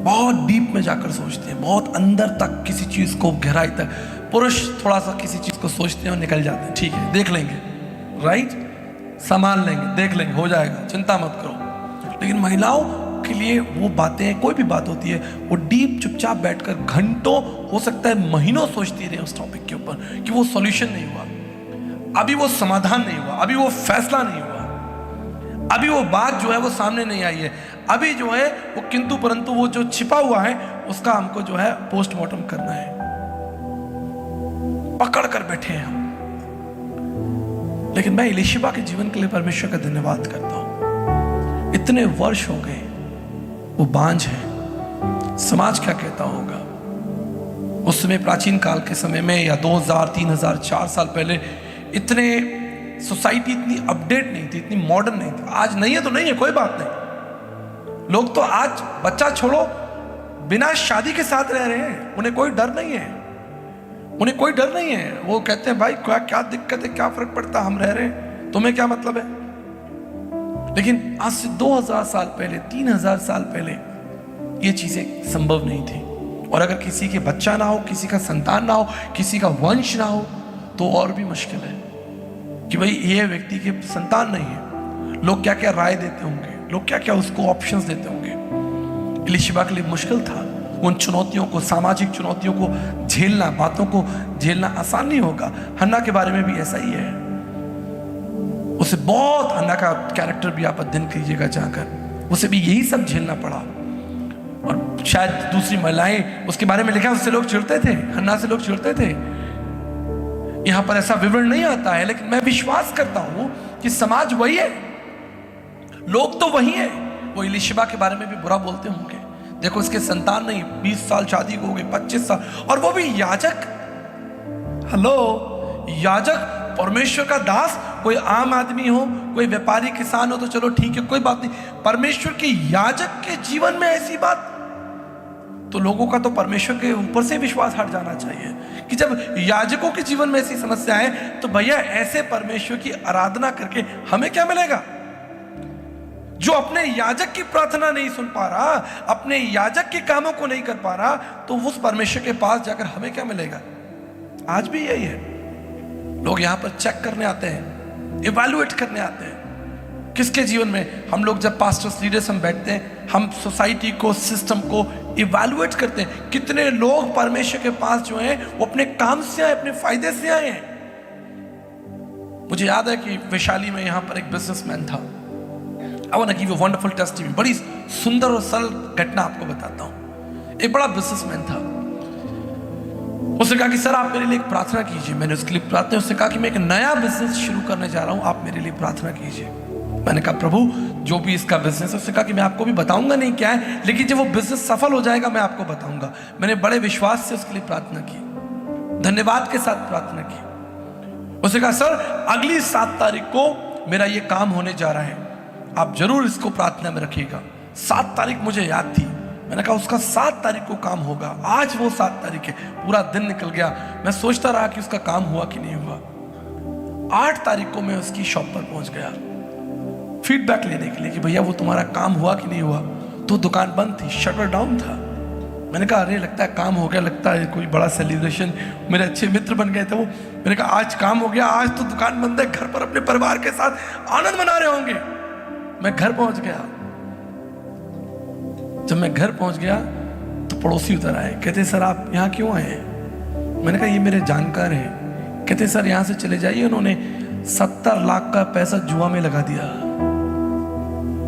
बहुत डीप में जाकर सोचते हैं, बहुत अंदर तक किसी चीज को, गहराई तक। पुरुष थोड़ा सा किसी चीज को सोचते हैं और निकल जाते हैं, ठीक है देख लेंगे, राइट, संभाल लेंगे, देख लेंगे, हो जाएगा, चिंता मत करो। लेकिन महिलाओं के लिए वो बातें, कोई भी बात होती है, वो डीप चुपचाप बैठकर घंटों, हो सकता है महीनों सोचती रहे उस टॉपिक के ऊपर कि वो सॉल्यूशन नहीं हुआ, अभी वो समाधान नहीं हुआ, अभी वो फैसला नहीं हुआ, अभी वो बात जो है वो सामने नहीं आई है, अभी जो है वो किंतु परंतु वो जो छिपा हुआ है उसका हमको जो है पोस्टमार्टम करना है। पकड़ कर बैठे हैं हम। लेकिन मैं एलीशिबा के जीवन के लिए परमेश्वर का धन्यवाद करता हूं। इतने वर्ष हो गए, वो बांझ है, समाज क्या कहता होगा। उस समय प्राचीन काल के समय में, या 2000, 3000, 4 साल पहले, इतने सोसाइटी इतनी अपडेट नहीं थी, इतनी मॉडर्न नहीं थी। आज नहीं है तो नहीं है, कोई बात नहीं। लोग तो आज बच्चा छोड़ो, बिना शादी के साथ रह रहे हैं, उन्हें कोई डर नहीं है, उन्हें कोई डर नहीं है। वो कहते हैं भाई क्या दिक्कत है, क्या फर्क पड़ता, हम रह रहे हैं, तुम्हें क्या मतलब है। लेकिन आज से 2000 साल पहले, 3000 साल पहले ये चीजें संभव नहीं थी। और अगर किसी के बच्चा ना हो, किसी का संतान ना हो, किसी का वंश ना हो, तो और भी मुश्किल है कि भाई ये व्यक्ति के संतान नहीं है। लोग क्या क्या राय देते होंगे, लोग क्या क्या उसको ऑप्शंस देते होंगे। एलीशिबा के लिए मुश्किल था। उन चुनौतियों को, सामाजिक चुनौतियों को झेलना, बातों को झेलना आसान नहीं होगा। हन्ना के बारे में भी ऐसा ही है। उसे बहुत, हन्ना का कैरेक्टर भी आप अध्ययन कीजिएगा जाकर, उसे भी यही सब झेलना पड़ा। और शायद दूसरी महिलाएं, उसके बारे में लिखा, उससे लोग चिढ़ते थे, हन्ना से लोग चिढ़ते थे। यहां पर ऐसा विवरण नहीं आता है, लेकिन मैं विश्वास करता हूं कि समाज वही है, लोग तो वही है। वो एलीशिबा के बारे में भी बुरा बोलते होंगे। देखो इसके संतान नहीं, 20 साल शादी को हो गए, 25 साल, और वो भी याजक। हेलो, याजक, परमेश्वर का दास। कोई आम आदमी हो, कोई व्यापारी किसान हो तो चलो ठीक है, कोई बात नहीं। परमेश्वर के याजक के जीवन में ऐसी बात, तो लोगों का तो परमेश्वर के ऊपर से विश्वास हट जाना चाहिए कि जब याजकों के जीवन में ऐसी समस्या है, तो भैया ऐसे परमेश्वर की आराधना करके हमें क्या मिलेगा। जो अपने याजक की प्रार्थना नहीं सुन पा रहा, अपने याजक के कामों को नहीं कर पा रहा, तो उस परमेश्वर के पास जाकर हमें क्या मिलेगा। आज भी यही है। लोग यहां पर चेक करने आते हैं, इवैल्यूएट करने आते हैं किसके जीवन में। हम लोग जब पास्टर्स, लीडर्स हम बैठते हैं, हम सोसाइटी को, सिस्टम को इवैल्यूएट करते हैं। कितने लोग परमेश्वर के पास जो हैं वो अपने काम से आए, अपने फायदे से आए हैं। मुझे याद है कि वैशाली में यहां पर एक बिजनेसमैन था। I want to give you a wonderful testimony। बड़ी सुंदर और सरल घटना आपको बताता हूं। एक बड़ा बिजनेसमैन था। उसने कहा कि सर आप मेरे लिए एक प्रार्थना कीजिए। मैंने उसके लिए प्रार्थना, उसने कहा कि मैं एक नया बिजनेस शुरू करने जा रहा हूं, आप मेरे लिए प्रार्थना कीजिए। मैंने कहा प्रभु, जो भी इसका बिजनेस है, उसने कहा कि मैं आपको भी बताऊंगा नहीं क्या है, लेकिन जब वो बिजनेस सफल हो जाएगा मैं आपको बताऊंगा। मैंने बड़े विश्वास से उसके लिए प्रार्थना की, धन्यवाद के साथ प्रार्थना की। उसने कहा सर अगली 7 तारीख को मेरा ये काम होने जा रहा है, आप जरूर इसको प्रार्थना में रखिएगा। 7 तारीख मुझे याद थी। मैंने कहा उसका 7 तारीख को काम होगा। आज वो 7 तारीख है, पूरा दिन निकल गया। मैं सोचता रहा कि उसका काम हुआ कि नहीं हुआ। 8 तारीख को मैं उसकी शॉप पर पहुंच गया फीडबैक लेने के लिए कि भैया वो तुम्हारा काम हुआ कि नहीं हुआ। तो दुकान बंद थी, शटर डाउन था। मैंने कहा अरे लगता है काम हो गया, लगता है कोई बड़ा सेलिब्रेशन, मेरे अच्छे मित्र बन गए थे वो। मैंने कहा आज काम हो गया, आज तो दुकान बंद है, घर पर अपने परिवार के साथ आनंद मना रहे होंगे। मैं घर पहुंच गया। जब मैं घर पहुंच गया तो पड़ोसी उतर आए, कहते सर आप यहाँ क्यों आए हैं। मैंने कहा ये मेरे जानकार हैं। कहते सर यहाँ से चले जाइए, उन्होंने 70 लाख का पैसा जुआ में लगा दिया,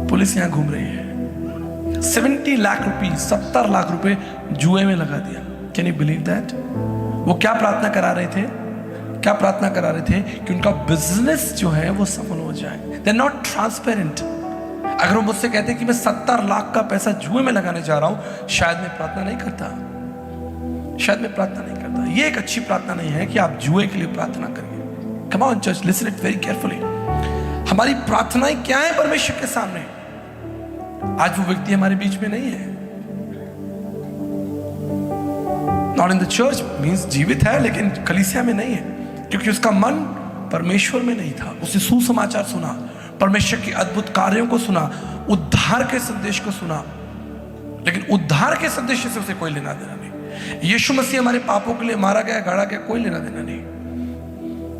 पुलिस यहाँ घूम रही है। 70 लाख रुपए, 70 लाख रुपए जुए में लगा दिया। Can you believe that. वो क्या प्रार्थना करा रहे थे, क्या प्रार्थना करा रहे थे कि उनका बिजनेस जो है वो सफल हो जाए। They are not transparent. अगर वो मुझसे कहते कि मैं 70 लाख का पैसा जुए में लगाने जा रहा हूं, शायद मैं प्रार्थना नहीं करता, शायद मैं प्रार्थना नहीं करता। ये एक अच्छी प्रार्थना नहीं है कि आप जुए के लिए प्रार्थना करिए। Come on church, listen it very carefully. हमारी प्रार्थनाएं क्या है परमेश्वर के सामने। आज वो व्यक्ति हमारे बीच में नहीं है, not in the church means जीवित है लेकिन कलीसिया में नहीं है, क्योंकि उसका मन परमेश्वर में नहीं था। उसने सुसमाचार सुना, परमेश्वर के अद्भुत कार्यों को सुना, उद्धार के संदेश को सुना, लेकिन उद्धार के संदेश से उसे कोई लेना देना नहीं। यीशु मसीह हमारे पापों के लिए मारा गया, गाड़ा गया, कोई लेना देना नहीं।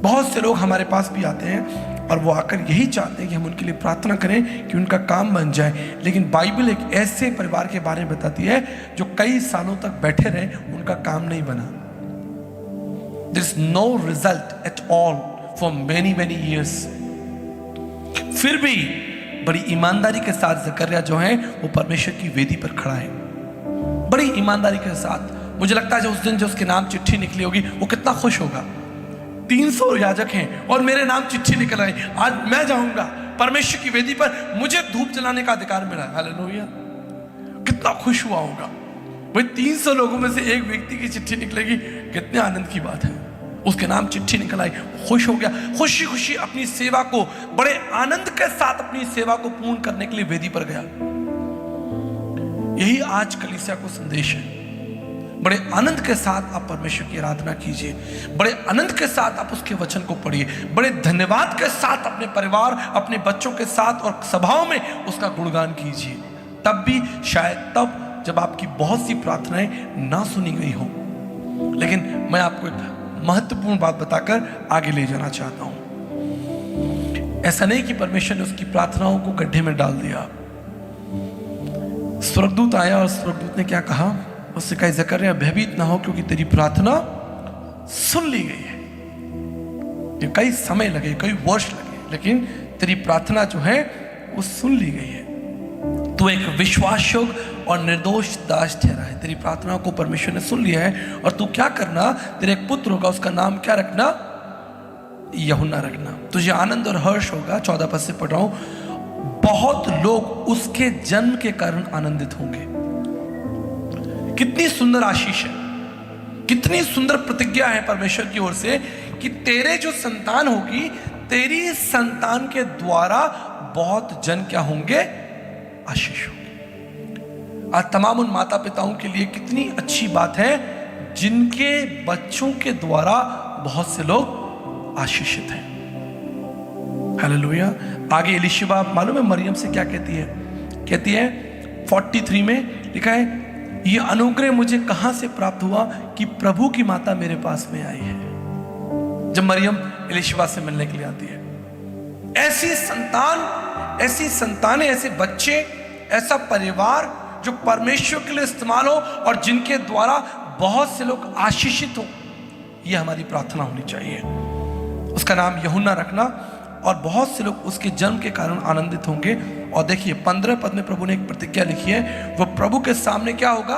बहुत से लोग हमारे पास भी आते हैं और वो आकर यही चाहते हैं कि हम उनके लिए प्रार्थना करें कि उनका काम बन जाए, लेकिन बाइबल एक ऐसे परिवार के बारे में बताती है जो कई सालों तक बैठे रहे, उनका काम नहीं बना। There is no result at all for many years। फिर भी बड़ी ईमानदारी के साथ जकरिया जो है वो परमेश्वर की वेदी पर खड़ा है, बड़ी ईमानदारी के साथ। मुझे लगता है जो उस दिन जो उसके नाम चिट्ठी निकली होगी वो कितना खुश होगा। 300 याजक हैं और मेरे नाम चिट्ठी निकल आई, आज मैं जाऊंगा परमेश्वर की वेदी पर, मुझे धूप जलाने का अधिकार मिला। हालेलुया, कितना खुश हुआ होगा भाई। 300 लोगों में से एक व्यक्ति की चिट्ठी निकलेगी, कितने आनंद की बात है। उसके नाम चिट्ठी निकल आई, खुश हो गया, खुशी खुशी अपनी सेवा को बड़े आनंद के साथ अपनी सेवा को पूर्ण करने के लिए वेदी पर गया। यही आज कलीसिया को संदेश है। बड़े आनंद के साथ आप परमेश्वर की आराधना कीजिए, बड़े आनंद के साथ आप उसके वचन को पढ़िए, बड़े धन्यवाद के साथ अपने परिवार, अपने बच्चों के साथ और सभाओं में उसका गुणगान कीजिए। तब भी शायद तब जब आपकी बहुत सी प्रार्थनाएं ना सुनी गई हो। लेकिन मैं आपको एक महत्वपूर्ण बात बताकर आगे ले जाना चाहता हूं। ऐसा नहीं कि परमेश्वर ने उसकी प्रार्थनाओं को गड्ढे में डाल दिया। स्वर्गदूत आया और स्वर्गदूत ने क्या कहा? उससे कहा, जकरिया भयभीत ना हो, क्योंकि तेरी प्रार्थना सुन ली गई है। ये कई समय लगे, कई वर्ष लगे, लेकिन तेरी प्रार्थना जो है वो सुन ली गई है। तू एक विश्वास योग्य और निर्दोष दास ठहरा है। तेरी प्रार्थना को परमेश्वर ने सुन लिया है। और तू क्या करना, तेरे एक पुत्र होगा, उसका नाम क्या रखना? यूहन्ना रखना। तुझे आनंद और हर्ष होगा। 14 पद से पढ़ रहा हूं। बहुत लोग उसके जन्म के कारण आनंदित होंगे। कितनी सुंदर आशीष है, कितनी सुंदर प्रतिज्ञा है परमेश्वर की ओर से कि तेरे जो संतान होगी, तेरी संतान के द्वारा बहुत जन क्या होंगे? आशीष होंगे। आज तमाम उन माता पिताओं के लिए कितनी अच्छी बात है जिनके बच्चों के द्वारा बहुत से लोग आशीषित हैं। हालेलुया। आगे एलिशिबा मालूम है मरियम से क्या कहती है? कहती है 43 में लिखा है, ये अनुग्रह मुझे कहां से प्राप्त हुआ कि प्रभु की माता मेरे पास में आई है। जब मरियम एलिशिबा से मिलने के लिए आती है, ऐसी संतान, ऐसी संतानें, ऐसे बच्चे, ऐसा परिवार जो परमेश्वर के लिए इस्तेमाल हो और जिनके द्वारा बहुत से लोग आशीषित हो, ये हमारी प्रार्थना होनी चाहिए। उसका नाम यूहन्ना रखना और बहुत से लोग उसके जन्म के कारण आनंदित होंगे। और देखिए 15 पद में प्रभु ने एक प्रतिज्ञा लिखी है, वो प्रभु के सामने क्या होगा?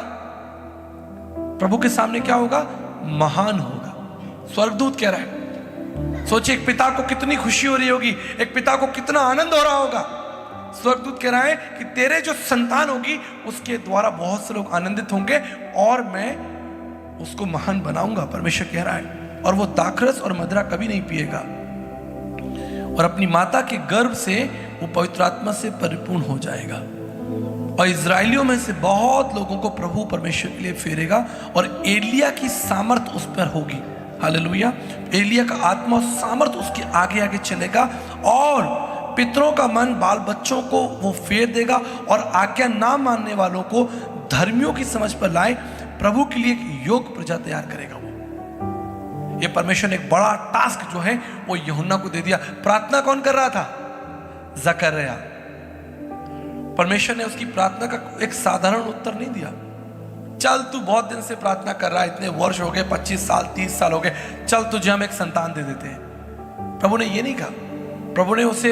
प्रभु के सामने क्या होगा? महान होगा। स्वर्गदूत कह रहा है। सोचिए एक पिता को कितनी खुशी हो रही होगी, एक पिता को कितना आनंद हो रहा होगा। स्वर्गदूत कह रहा है कि तेरे जो संतान होगी उसके द्वारा बहुत से लोग आनंदित होंगे और मैं उसको महान बनाऊंगा, परमेश्वर कह रहा है। और वो दाखरस और मदिरा कभी नहीं पिएगा और अपनी माता के गर्भ से वो पवित्र आत्मा से परिपूर्ण हो जाएगा और इजराइलियों में से बहुत लोगों को प्रभु परमेश्वर के लिए फेरेगा और एलिया की सामर्थ उस पर होगी। हालेलुया। एलिया का आत्मा और सामर्थ उसके आगे आगे चलेगा और पितरों का मन बाल बच्चों को वो फेर देगा और आज्ञा ना मानने वालों को धर्मियों की समझ पर लाए, प्रभु के लिए एक योग्य प्रजा तैयार करेगा। वो ये परमेश्वर ने एक बड़ा टास्क जो है वो यूहन्ना को दे दिया। प्रार्थना कौन कर रहा था? जकरिया। परमेश्वर ने उसकी प्रार्थना का एक साधारण उत्तर नहीं दिया, चल तू बहुत दिन से प्रार्थना कर रहा है, इतने वर्ष हो गए, 25 साल 30 साल हो गए, चल तुझे हम एक संतान दे देते हैं। प्रभु ने ये नहीं कहा। प्रभु ने उसे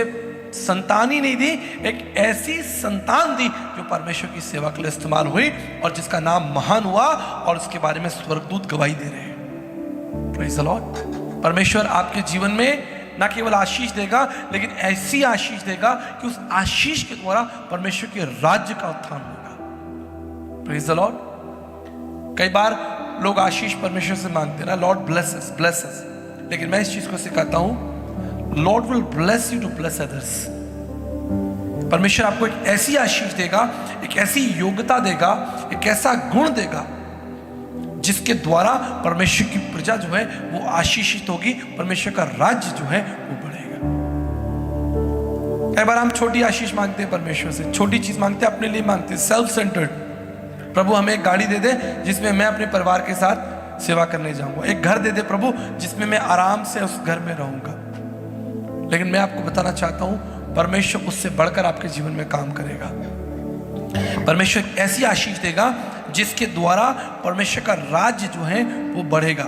संतान ही नहीं दी, एक ऐसी संतान दी जो परमेश्वर की सेवा के लिए इस्तेमाल हुई और जिसका नाम महान हुआ और उसके बारे में स्वर्गदूत गवाही दे रहे हैं। Praise the Lord. परमेश्वर आपके जीवन में ना केवल आशीष देगा लेकिन ऐसी आशीष देगा कि उस आशीष के द्वारा परमेश्वर के राज्य का उत्थान होगा। Praise the Lord. कई बार लोग आशीष परमेश्वर से मांगते हैं ना, Lord bless us, bless us, लेकिन मैं इस चीज को सिखाता हूं, Lord will bless you to bless others. परमेश्वर आपको एक ऐसी आशीष देगा, एक ऐसी योग्यता देगा, एक ऐसा गुण देगा जिसके द्वारा परमेश्वर की प्रजा जो है वो आशीषित होगी, परमेश्वर का राज्य जो है वो बढ़ेगा। कई बार हम छोटी आशीष मांगते हैं परमेश्वर से, छोटी चीज मांगते हैं, अपने लिए मांगते हैं, सेल्फ सेंटर्ड। प्रभु हमें एक गाड़ी दे दे जिसमें मैं अपने परिवार के साथ सेवा करने जाऊंगा, एक घर दे दे प्रभु जिसमें मैं आराम से उस घर में रहूंगा। लेकिन मैं आपको बताना चाहता हूं, परमेश्वर उससे बढ़कर आपके जीवन में काम करेगा। परमेश्वर ऐसी आशीष देगा जिसके द्वारा परमेश्वर का राज्य जो है वो बढ़ेगा।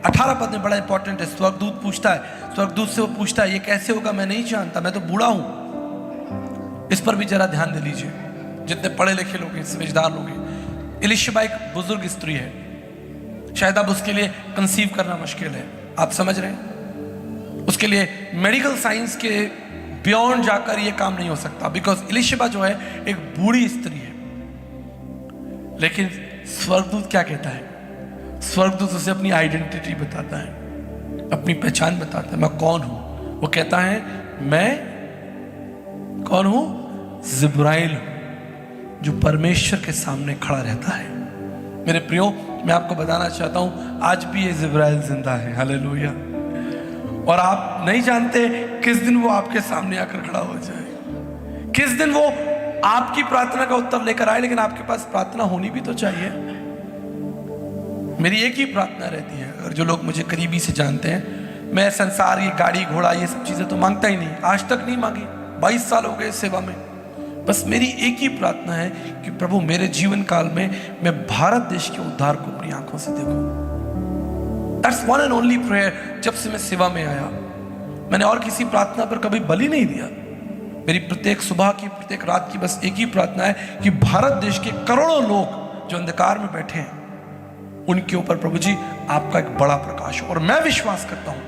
18 पद में बड़ा इंपॉर्टेंट है। स्वर्गदूत पूछता है, स्वर्गदूत से वो पूछता है ये कैसे होगा, मैं नहीं जानता, मैं तो बूढ़ा हूं। इस पर भी जरा ध्यान दे लीजिए, जितने पढ़े लिखे लोग हैं, समझदार लोग हैं। एलिशबा एक बुजुर्ग स्त्री है, शायद अब उसके लिए कंसीव करना मुश्किल है, आप समझ रहे हैं। उसके लिए मेडिकल साइंस के बियॉन्ड जाकर ये काम नहीं हो सकता, बिकॉज एलिशबा जो है एक बूढ़ी स्त्री है। लेकिन स्वर्गदूत क्या कहता है? स्वर्गदूत उसे अपनी आइडेंटिटी बताता है, अपनी पहचान बताता है, मैं कौन हूं। वो कहता है मैं कौन हूं? जिब्राइल हूं, जो परमेश्वर के सामने खड़ा रहता है। मेरे प्रियो, मैं आपको बताना चाहता हूं आज भी ये जिब्राइल जिंदा है। हालेलुया। और आप नहीं जानते किस दिन वो आपके सामने आकर खड़ा हो जाए, किस दिन वो आपकी प्रार्थना का उत्तर लेकर आए। लेकिन आपके पास प्रार्थना होनी भी तो चाहिए। मेरी एक ही प्रार्थना रहती है, अगर जो लोग मुझे करीबी से जानते हैं, मैं संसार, ये गाड़ी घोड़ा, ये सब चीजें तो मांगता ही नहीं, आज तक नहीं मांगी। 22 साल हो गए सेवा में। बस मेरी एक ही प्रार्थना है कि प्रभु मेरे जीवन काल में मैं भारत देश के उद्धार को अपनी आंखों से देखूं। That's one and only prayer। जब से मैं सेवा में आया, मैंने और किसी प्रार्थना पर कभी बलि नहीं दिया। मेरी प्रत्येक सुबह की, प्रत्येक रात की बस एक ही प्रार्थना है कि भारत देश के करोड़ों लोग जो अंधकार में बैठे हैं, उनके ऊपर प्रभु जी आपका एक बड़ा प्रकाश हो। और मैं विश्वास करता हूं,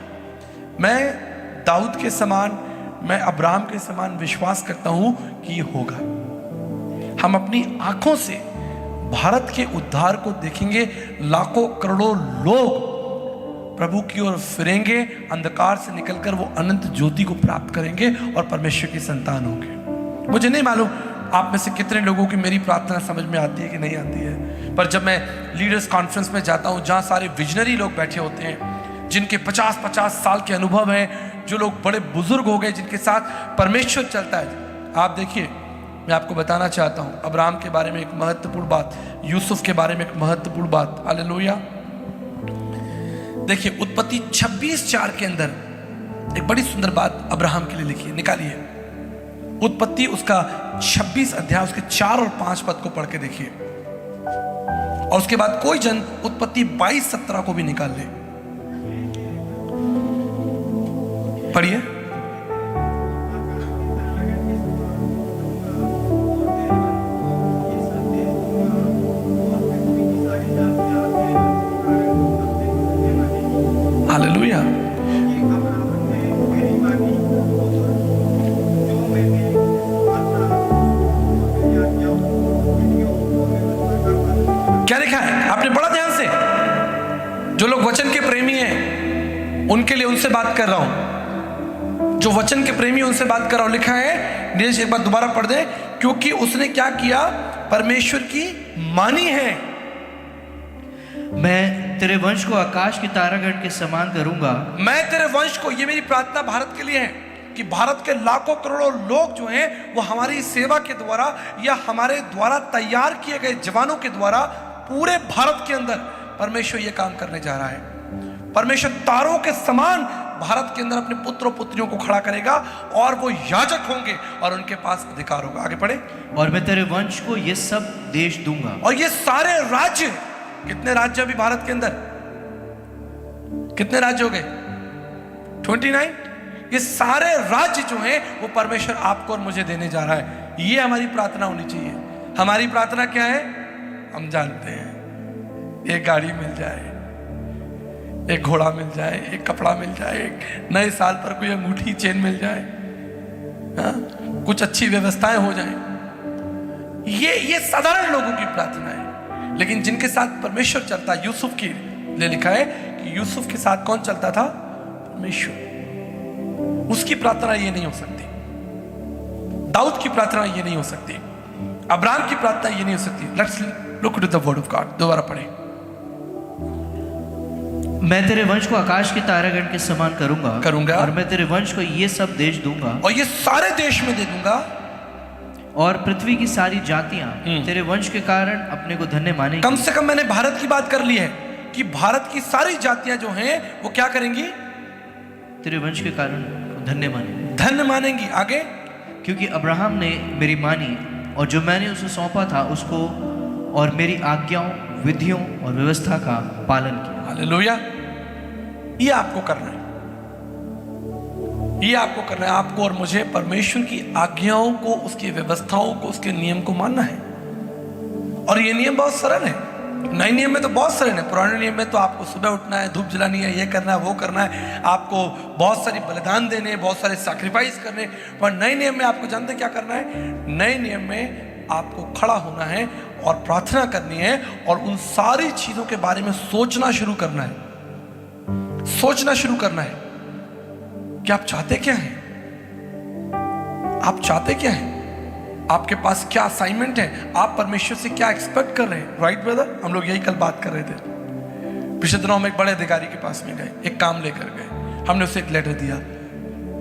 मैं दाऊद के समान, मैं अब्राहम के समान विश्वास करता हूं कि ये होगा। हम अपनी आंखों से भारत के उद्धार को देखेंगे, लाखों करोड़ों लोग प्रभु की ओर फिरेंगे, अंधकार से निकलकर वो अनंत ज्योति को प्राप्त करेंगे और परमेश्वर की संतान होंगे। मुझे नहीं मालूम आप में से कितने लोगों की मेरी प्रार्थना समझ में आती है कि नहीं आती है, पर जब मैं लीडर्स कॉन्फ्रेंस में जाता हूं, जहां सारे विजनरी लोग बैठे होते हैं, जिनके 50-50 साल के अनुभव हैं, जो लोग बड़े बुजुर्ग हो गए, जिनके साथ परमेश्वर चलता है, आप देखिए, मैं आपको बताना चाहता हूं अब्राहम के बारे में एक महत्वपूर्ण बात, यूसुफ के बारे में एक महत्वपूर्ण बात। हालेलुया। देखिए उत्पत्ति 26:4 के अंदर एक बड़ी सुंदर बात अब्राहम के लिए लिखी है, निकालिए। उत्पत्ति उसका 26 अध्याय, उसके 4 और 5 पद को पढ़ के देखिए। और उसके बाद कोई जन उत्पत्ति 22:17 को भी निकाल ले, पढ़िए। हालेलुया। क्या लिखा है आपने पढ़ा ध्यान से? जो लोग वचन के प्रेमी हैं उनके लिए, उनसे बात कर रहा हूं, जो वचन के प्रेमी उनसे बात कर रहा हूं। लिखा है, नीरज एक बार दोबारा पढ़ दे। क्योंकि उसने क्या किया? परमेश्वर की मानी है। मैं तेरे वंश को आकाश के तारागण के समान करूंगा। मैं तेरे वंश को, ये मेरी प्रार्थना भारत के लिए है कि भारत के लाखों करोड़ों लोग जो हैं वो हमारी सेवा के द्वारा या हमारे द्वारा तैयार किए गए जवानों के द्वारा पूरे भारत के अंदर परमेश्वर ये काम करने जा रहा है। परमेश्वर तारों के समान भारत के अंदर अपने पुत्र और पुत्रियों को खड़ा करेगा और वो याजक होंगे और उनके पास अधिकार होगा। आगे पढ़े। और मैं तेरे वंश को ये सब देश दूंगा। और ये सारे राज्य, कितने राज्य अभी भारत के अंदर? कितने राज्य हो गए? 29। ये सारे राज्य जो हैं वो परमेश्वर आपको और मुझे देने जा रहा है। ये हमारी प्रार्थना होनी चाहिए। हमारी प्रार्थना क्या है? हम जानते हैं, एक गाड़ी मिल जाए, एक घोड़ा मिल जाए, एक कपड़ा मिल जाए, एक नए साल पर कोई अंगूठी चेन मिल जाए, कुछ अच्छी व्यवस्थाएं हो जाएं। ये साधारण लोगों की प्रार्थना है। लेकिन जिनके साथ परमेश्वर चलता है, यूसुफ की लिए लिखा है कि यूसुफ के साथ कौन चलता था? परमेश्वर। उसकी प्रार्थना ये नहीं हो सकती, दाऊद की प्रार्थना ये नहीं हो सकती, अब्राहम की प्रार्थना ये नहीं हो सकती। Let's look to the word of God. दोबारा पढ़ें। मैं तेरे वंश को आकाश के तारागण के समान करूंगा और मैं तेरे वंश को ये सब देश दूंगा और ये सारे देश में दे दूंगा और पृथ्वी की सारी जातियां तेरे वंश के कारण अपने को धन्य मानेंगी। कम से कम मैंने भारत की बात कर ली है कि भारत की सारी जातियां जो हैं वो क्या करेंगी? तेरे वंश के कारण धन्य मानेंगी। धन्य मानेंगी। आगे, क्योंकि अब्राहम ने मेरी मानी और जो मैंने उसे सौंपा था उसको और मेरी आज्ञाओं, विधियों और व्यवस्था का पालन किया। हालेलुया। ये आपको करना है, ये आपको करना है। आपको और मुझे परमेश्वर की आज्ञाओं को, उसकी व्यवस्थाओं को, उसके नियम को मानना है। और ये नियम बहुत सरल है। नए नियम में तो बहुत सरल है। पुराने नियम में तो आपको सुबह उठना है, धूप जलानी है, ये करना है, वो करना है, आपको बहुत सारी बलिदान देने, बहुत सारे सैक्रिफाइस करने। पर नए नियम में आपको जानते क्या करना है? नए नियम में आपको खड़ा होना है और प्रार्थना करनी है और उन सारी चीजों के बारे में सोचना शुरू करना है। सोचना शुरू करना है कि आप चाहते क्या हैं, आप चाहते क्या हैं, आपके पास क्या असाइनमेंट है, आप परमेश्वर से क्या एक्सपेक्ट कर रहे हैं। राइट ब्रदर, हम लोग यही कल बात कर रहे थे। पिछले दिनों हम एक बड़े अधिकारी के पास में गए, एक काम लेकर गए। हमने उसे एक लेटर दिया।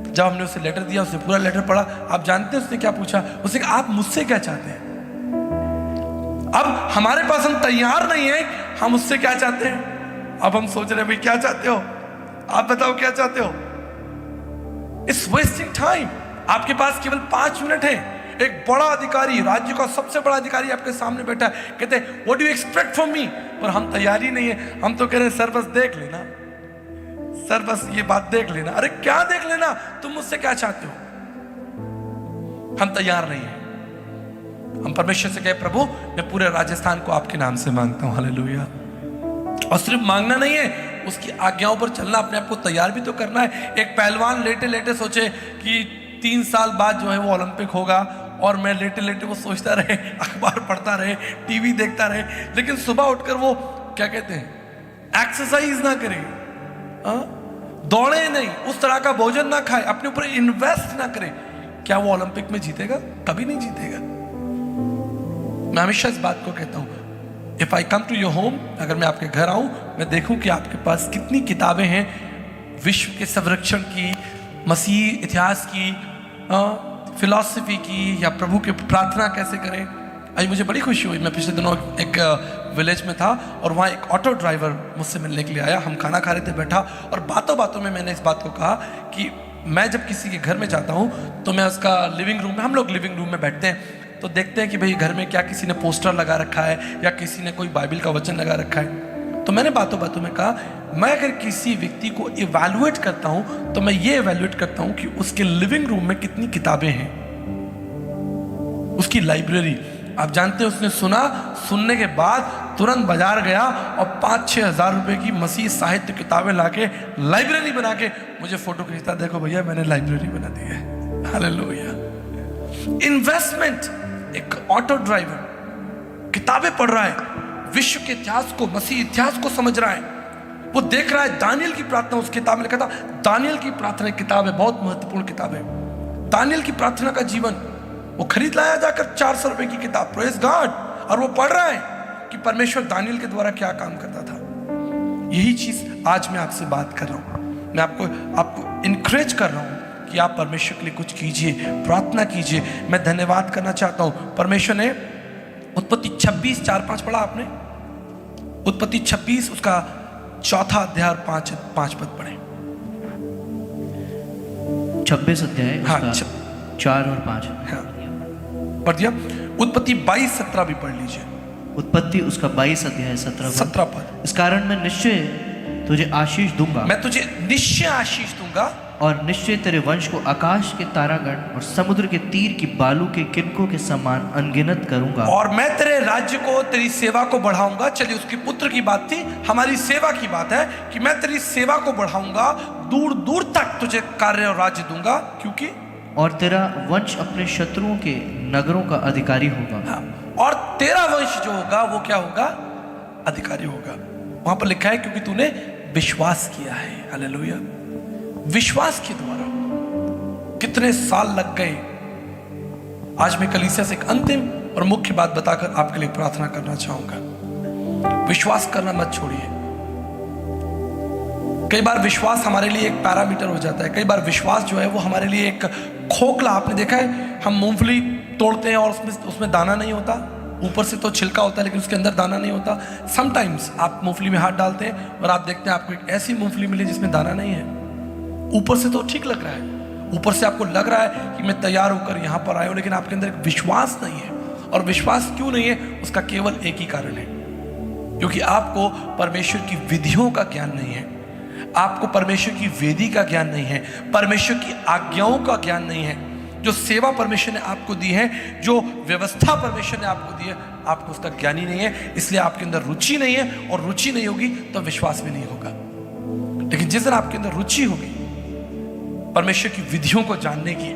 जब हमने उसे लेटर दिया, उसने पूरा लेटर पढ़ा। आप जानते हैं उसने क्या पूछा? उसने कहा, आप मुझसे क्या चाहते हैं? अब हमारे पास हम तैयार नहीं है, हम उससे क्या चाहते हैं। अब हम सोच रहे हैं, भाई क्या चाहते हो, आप बताओ क्या चाहते हो। It's wasting time. आपके पास केवल 5 मिनट है। एक बड़ा अधिकारी, राज्य का सबसे बड़ा अधिकारी आपके सामने बैठा है, कहते हैं what do you expect from me. पर हम तैयार ही नहीं है। हम तो कह रहे हैं सर बस देख लेना, सर बस ये बात देख लेना। अरे क्या देख लेना, तुम मुझसे क्या चाहते हो। हम तैयार नहीं है। हम परमेश्वर से कहे, प्रभु मैं पूरे राजस्थान को आपके नाम से मांगता हूं। हालेलुया। और सिर्फ मांगना नहीं है, उसकी आज्ञाओं पर चलना, अपने आप को तैयार भी तो करना है। एक पहलवान लेटे लेटे सोचे कि 3 साल बाद जो है वो ओलंपिक होगा, और मैं लेटे लेटे वो सोचता रहे, अखबार पढ़ता रहे, टीवी देखता रहे, लेकिन सुबह उठकर वो क्या कहते हैं, एक्सरसाइज ना करे, दौड़े नहीं, उस तरह का भोजन ना खाए, अपने ऊपर इन्वेस्ट ना करे, क्या वो ओलंपिक में जीतेगा? कभी नहीं जीतेगा। मैं हमेशा इस बात को कहता हूं, if I come to your home, अगर मैं आपके घर आऊं, मैं देखूं कि आपके पास कितनी किताबें हैं विश्व के संरक्षण की, मसीह इतिहास की, फिलॉसफी की, या प्रभु के प्रार्थना कैसे करें। आज मुझे बड़ी खुशी हुई, मैं पिछले दिनों एक विलेज में था और वहाँ एक ऑटो ड्राइवर मुझसे मिलने के लिए आया। हम खाना खा रहे थे बैठा, और बातों बातों में मैंने इस बात को कहा कि मैं जब किसी के घर में जाता हूँ तो मैं उसका लिविंग रूम में, हम लोग लिविंग रूम में बैठते हैं तो देखते हैं कि भाई घर में क्या किसी ने पोस्टर लगा रखा है या किसी ने कोई बाइबल का वचन लगा रखा है। तो मैंने बातों बातों में कहा, मैं अगर किसी व्यक्ति को इवैल्यूएट करता हूं तो मैं ये इवैल्यूएट करता हूं कि उसके लिविंग रूम में कितनी किताबें हैं, उसकी लाइब्रेरी। आप जानते हैं उसने सुना, सुनने के बाद तुरंत बाजार गया और 5-6 हज़ार रुपए की मसीह साहित्य किताबें लाके लाइब्रेरी बना के मुझे फोटो खींचता, देखो भैया मैंने लाइब्रेरी बना दी है। हालेलुया। इन्वेस्टमेंट। एक ऑटो ड्राइवर किताबें पढ़ रहा है, विश्व के इतिहास को, मसीह इतिहास को समझ रहा है, वो देख रहा है दानियल की प्रार्थना, उस किताब में लिखा था, दानियल की प्रार्थना किताब है, बहुत महत्वपूर्ण किताब है, दानियल की प्रार्थना का जीवन। वो खरीद लाया जाकर 400 रुपए की किताब, प्रेज गॉड, और वो पढ़ रहा है कि परमेश्वर दानियल के द्वारा क्या काम करता था। यही चीज आज मैं आपसे बात कर रहा हूं। मैं आपको इनकरेज कर रहा हूं कि आप परमेश्वर के लिए कुछ कीजिए, प्रार्थना कीजिए। मैं धन्यवाद करना चाहता हूं, परमेश्वर ने उत्पत्ति 26:4-5 पढ़ा आपने? उत्पत्ति 26 उसका 4 अध्याय और 5 पद पढ़े। 26 अध्याय, हाँ, 4 और 5। हाँ, पढ़ दिया। उत्पत्ति 22:17 भी पढ़ लीजिए। उत्पत्ति उसका 22 अध्याय 17 पद। इस कारण मैं निश्चय तुझे आशीष दूंगा, मैं तुझे निश्चय आशीष दूंगा, और निश्चय तेरे वंश को आकाश के तारागण और समुद्र के तीर की बालू के किनकों के समान अनगिनत करूंगा, और मैं तेरे राज्य को, तेरी सेवा को बढ़ाऊंगा। चलिए, उसकी पुत्र की बात थी, हमारी सेवा की बात है कि मैं तेरी सेवा को बढ़ाऊंगा, दूर दूर तक तुझे कार्य और राज्य दूंगा, क्योंकि और तेरा वंश अपने शत्रुओं के नगरों का अधिकारी होगा। हाँ, और तेरा वंश जो होगा वो क्या होगा? अधिकारी होगा। वहां पर लिखा है क्योंकि तूने विश्वास किया है। हालेलुया। विश्वास के द्वारा कितने साल लग गए। आज मैं कलीसिया से एक अंतिम और मुख्य बात बताकर आपके लिए प्रार्थना करना चाहूंगा। विश्वास करना मत छोड़िए। कई बार विश्वास हमारे लिए एक पैरामीटर हो जाता है। कई बार विश्वास जो है वो हमारे लिए एक खोखला, आपने देखा है हम मूंगफली तोड़ते हैं और उसमें दाना नहीं होता, ऊपर से तो छिलका होता है लेकिन उसके अंदर दाना नहीं होता। समटाइम्स आप मूंगफली में हाथ डालते हैं और आप देखते हैं आपको एक ऐसी मूंगफली मिली जिसमें दाना नहीं है। ऊपर से तो ठीक लग रहा है, ऊपर से आपको लग रहा है कि मैं तैयार होकर यहाँ पर आया हूँ, लेकिन आपके अंदर एक विश्वास नहीं है। और विश्वास क्यों नहीं है, उसका केवल एक ही कारण है, क्योंकि आपको परमेश्वर की विधियों का ज्ञान नहीं है, आपको परमेश्वर की वेदी का ज्ञान नहीं है, परमेश्वर की आज्ञाओं का ज्ञान नहीं है। जो सेवा परमेश्वर ने आपको दी है, जो व्यवस्था परमेश्वर ने आपको दी है, आपको उसका ज्ञान ही नहीं है। इसलिए आपके अंदर रुचि नहीं है, और रुचि नहीं होगी तो विश्वास भी नहीं होगा। लेकिन जिस दिन आपके अंदर रुचि होगी परमेश्वर की विधियों को जानने की,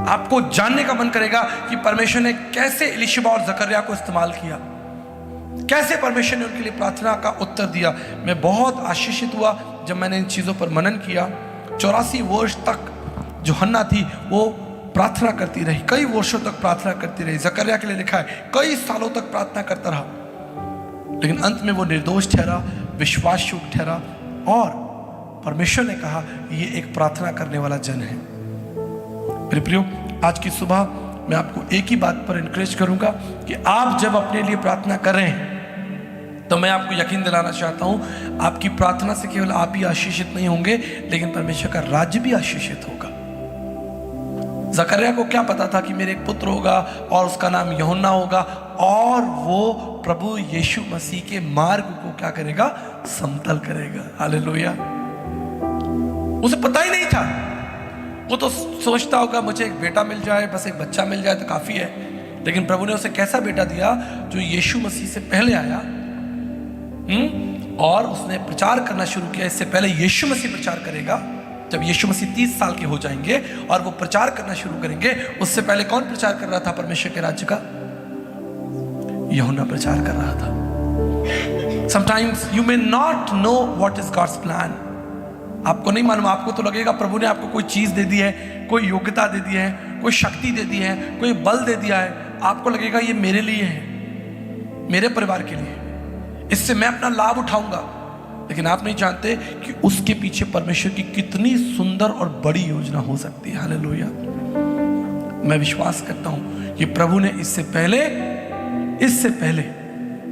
आपको जानने का मन करेगा कि परमेश्वर ने कैसे एलीशिबा और जकर्या को इस्तेमाल किया, कैसे परमेश्वर ने उनके लिए प्रार्थना का उत्तर दिया। मैं बहुत आशीषित हुआ जब मैंने इन चीज़ों पर मनन किया। 84 वर्ष तक जो हन्ना थी वो प्रार्थना करती रही, कई वर्षों तक प्रार्थना करती रही। जकर्या के लिए लिखा है कई सालों तक प्रार्थना करता रहा, लेकिन अंत में वो निर्दोष ठहरा, विश्वास योग्य ठहरा, और परमेश्वर ने कहा ये एक प्रार्थना करने वाला जन है। मेरे प्रियो, आज की सुबह मैं आपको एक ही बात पर इनकरेज करूंगा कि आप जब अपने लिए प्रार्थना कर रहे हैं तो मैं आपको यकीन दिलाना चाहता हूं, आपकी प्रार्थना से केवल आप ही आशीषित नहीं होंगे, लेकिन परमेश्वर का राज्य भी आशीषित होगा। जकर्या को क्या पता था कि मेरे एक पुत्र होगा और उसका नाम यूहन्ना होगा, और वो प्रभु यीशु मसीह के मार्ग को क्या करेगा, समतल करेगा। हालेलुया। उसे पता ही नहीं था, वो तो सोचता होगा मुझे एक बेटा मिल जाए, बस एक बच्चा मिल जाए तो काफी है। लेकिन प्रभु ने उसे कैसा बेटा दिया जो यीशु मसीह से पहले आया, और उसने प्रचार करना शुरू किया। इससे पहले यीशु मसीह प्रचार करेगा, जब यीशु मसीह 30 साल के हो जाएंगे और वो प्रचार करना शुरू करेंगे, उससे पहले कौन प्रचार कर रहा था परमेश्वर के राज्य का? यूहन्ना प्रचार कर रहा था। Sometimes you may not know what is God's plan. आपको नहीं मालूम, आपको तो लगेगा प्रभु ने आपको कोई चीज दे दी है, कोई योग्यता दे दी है, कोई शक्ति दे दी है, कोई बल दे दिया है। आपको लगेगा ये मेरे लिए है, मेरे परिवार के लिए, इससे मैं अपना लाभ उठाऊंगा। लेकिन आप नहीं जानते कि उसके पीछे परमेश्वर की कितनी सुंदर और बड़ी योजना हो सकती है। हालेलुया। मैं विश्वास करता हूं कि प्रभु ने इससे पहले